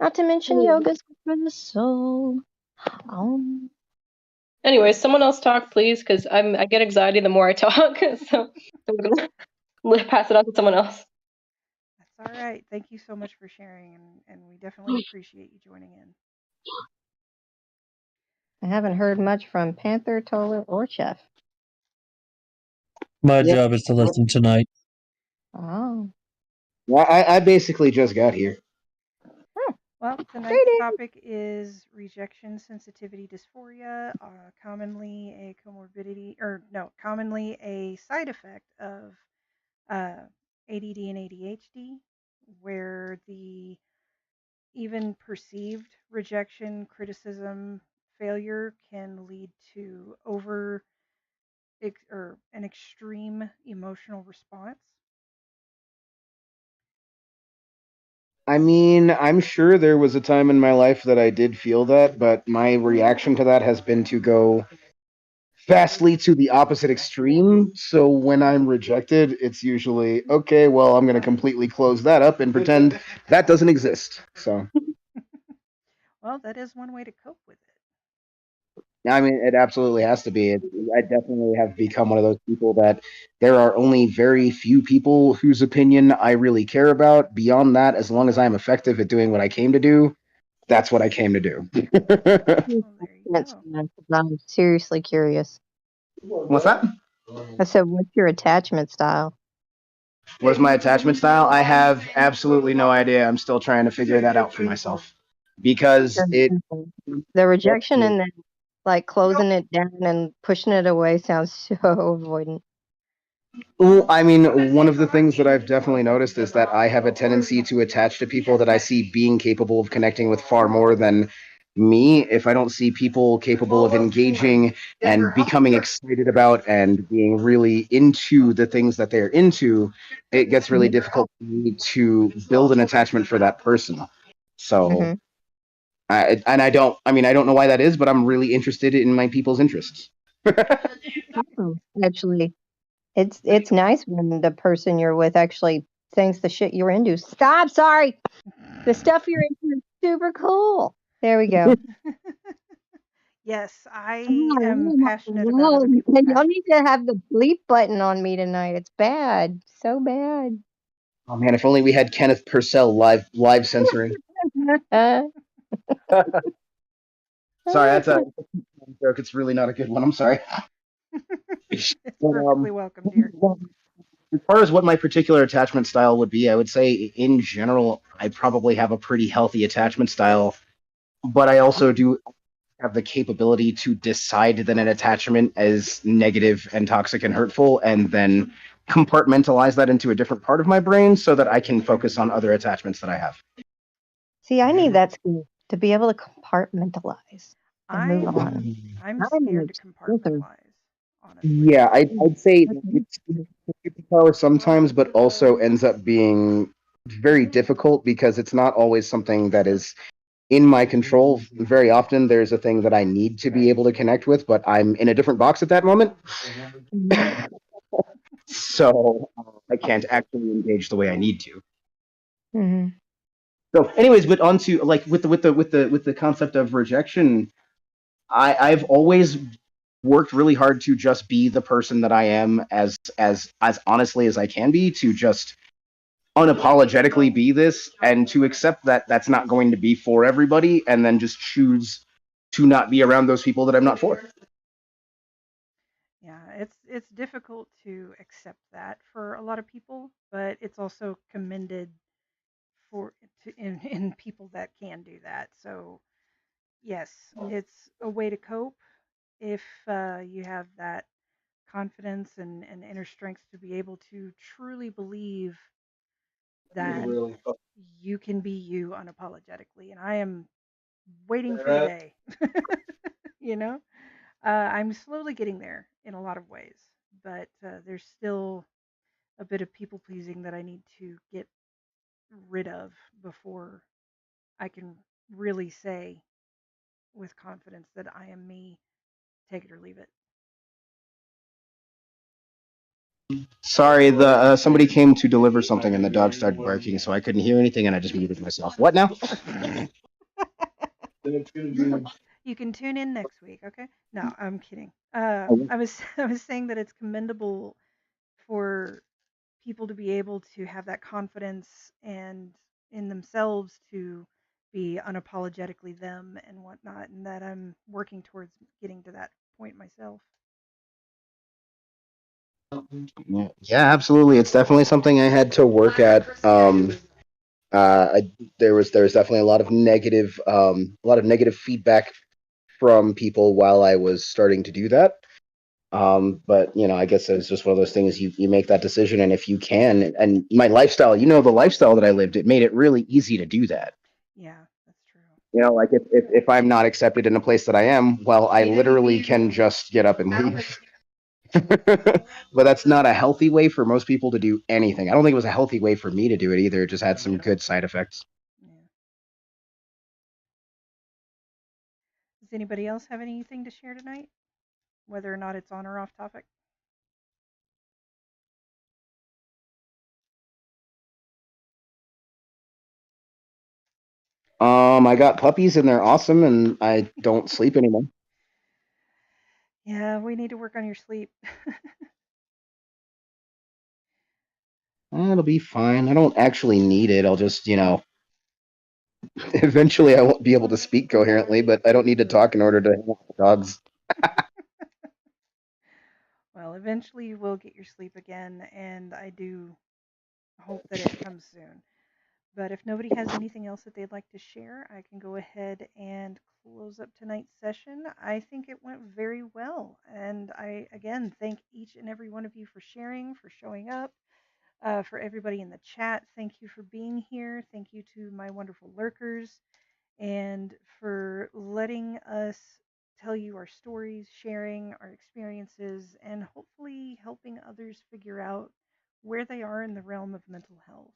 S6: Not to mention
S4: Anyway,
S6: yoga's good for the soul. Um,
S4: someone else talk, please, because I get anxiety the more I talk. So I'm gonna pass it on to someone else.
S7: That's all right. Thank you so much for sharing, and we definitely appreciate you joining in.
S6: I haven't heard much from Panther, Toller, or Chef.
S11: My
S9: Yeah.
S11: job is to listen tonight.
S6: Oh,
S9: Yeah, I basically just got here.
S7: Well, tonight's
S6: great.
S7: topic is rejection sensitivity dysphoria, commonly a comorbidity, or no, commonly a side effect of uh, ADD and ADHD, where the even perceived rejection, criticism, failure can lead to or an extreme emotional response.
S9: I mean, I'm sure there was a time in my life that I did feel that, but my reaction to that has been to go vastly to the opposite extreme. So when I'm rejected, it's usually, okay, well, I'm going to completely close that up and pretend that doesn't exist. So,
S7: Well, that is one way to cope with it.
S9: I mean, it absolutely has to be. I definitely have become one of those people that there are only very few people whose opinion I really care about. Beyond that, as long as I'm effective at doing what I came to do, that's what I came to do.
S7: Well, there you
S6: That's
S7: go.
S6: fine, 'cause I'm seriously curious.
S9: What's that?
S6: I said, what's your attachment style?
S9: What is my attachment style? I have absolutely no idea. I'm still trying to figure that out for myself because
S6: The rejection and then like closing it down and pushing it away sounds so avoidant.
S9: Well, I mean, one of the things that I've definitely noticed is that I have a tendency to attach to people that I see being capable of connecting with far more than me. If I don't see people capable of engaging and becoming excited about and being really into the things that they're into, it gets really difficult for me to build an attachment for that person. So,
S6: Mhm.
S9: I don't, I mean, I don't know why that is, but I'm really interested in my people's interests.
S6: Actually, it's nice when the person you're with actually thinks the shit you're into. Stop, sorry. The stuff you're into is super cool. There we go.
S7: Yes, I
S6: God,
S7: am
S6: oh my
S7: passionate about other
S6: God.
S7: people's
S6: Y'all
S7: passions.
S6: need to have the bleep button on me tonight. It's bad. So bad.
S9: Oh man, if only we had Kenneth Purcell live censoring. Sorry, that's a joke. It's really not a good one. I'm sorry.
S7: It's
S9: But,
S7: perfectly welcome, dear.
S9: as far as what my particular attachment style would be, I would say in general, I probably have a pretty healthy attachment style, but I also do have the capability to decide that an attachment is negative and toxic and hurtful, and then compartmentalize that into a different part of my brain so that I can focus on other attachments that I have.
S6: See, I need that skill to be able to compartmentalize and move on.
S7: I'm
S6: I'm an
S7: scared to
S6: explorer.
S7: compartmentalize, honestly.
S9: Yeah, I'd say it's a superpower sometimes, but also ends up being very difficult because it's not always something that is in my control. Very often, there's a thing that I need to be able to connect with, but I'm in a different box at that moment, so I can't actually engage the way I need to.
S6: Mm-hmm.
S9: So, anyways, but onto like with the concept of rejection, I've always worked really hard to just be the person that I am as honestly as I can be, to just unapologetically be this, and to accept that that's not going to be for everybody, and then just choose to not be around those people that I'm not for.
S7: Yeah, it's difficult to accept that for a lot of people, but it's also commended in people that can do that. So yes, it's a way to cope if you have that confidence and inner strength to be able to truly believe that you can be you unapologetically. And I am waiting for the day. you know, I'm slowly getting there in a lot of ways, but there's still a bit of people pleasing that I need to get rid of before I can really say with confidence that I am me, take it or leave it.
S9: Sorry, the somebody came to deliver something and the dog started barking, so I couldn't hear anything and I just muted myself. What now?
S7: You can tune in next week, okay? No, I'm kidding. I was I was saying that it's commendable for people to be able to have that confidence and in themselves to be unapologetically them and whatnot, and that I'm working towards getting to that point myself.
S9: Yeah, absolutely. It's definitely something I had to work at. There was definitely a lot of negative feedback from people while I was starting to do that. But I guess it's just one of those things. You make that decision, and if you can, and my lifestyle, the lifestyle that I lived, it made it really easy to do that.
S7: Yeah,
S9: You know, like if I'm not accepted in a place that I am, well, I literally can just get up and leave. But that's not a healthy way for most people to do anything. I don't think it was a healthy way for me to do it either. It just had some good side effects.
S7: Yeah. Does anybody else have anything to share tonight? Whether or not it's on or off topic?
S9: I got puppies and they're awesome, and I don't sleep anymore.
S7: Yeah, we need to work on your sleep.
S9: It'll be fine. I don't actually need it. I'll just, eventually I won't be able to speak coherently, but I don't need to talk in order to hang out with dogs.
S7: Well, eventually you will get your sleep again, and I do hope that it comes soon. But if nobody has anything else that they'd like to share, I can go ahead and close up tonight's session. I think it went very well. And I, again, thank each and every one of you for sharing, for showing up, for everybody in the chat. Thank you for being here. Thank you to my wonderful lurkers, and for letting us tell you our stories, sharing our experiences, and hopefully helping others figure out where they are in the realm of mental health.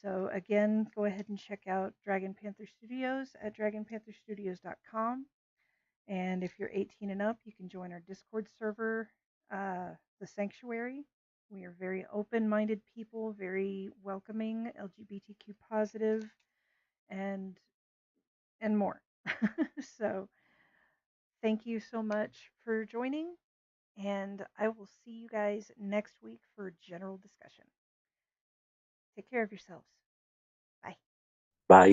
S7: So again, go ahead and check out Dragon Panther Studios at dragonpantherstudios.com. And if you're 18 and up, you can join our Discord server, The Sanctuary. We are very open-minded people, very welcoming, LGBTQ positive, and more. So thank you so much for joining, and I will see you guys next week for general discussion. Take care of yourselves. Bye.
S10: Bye.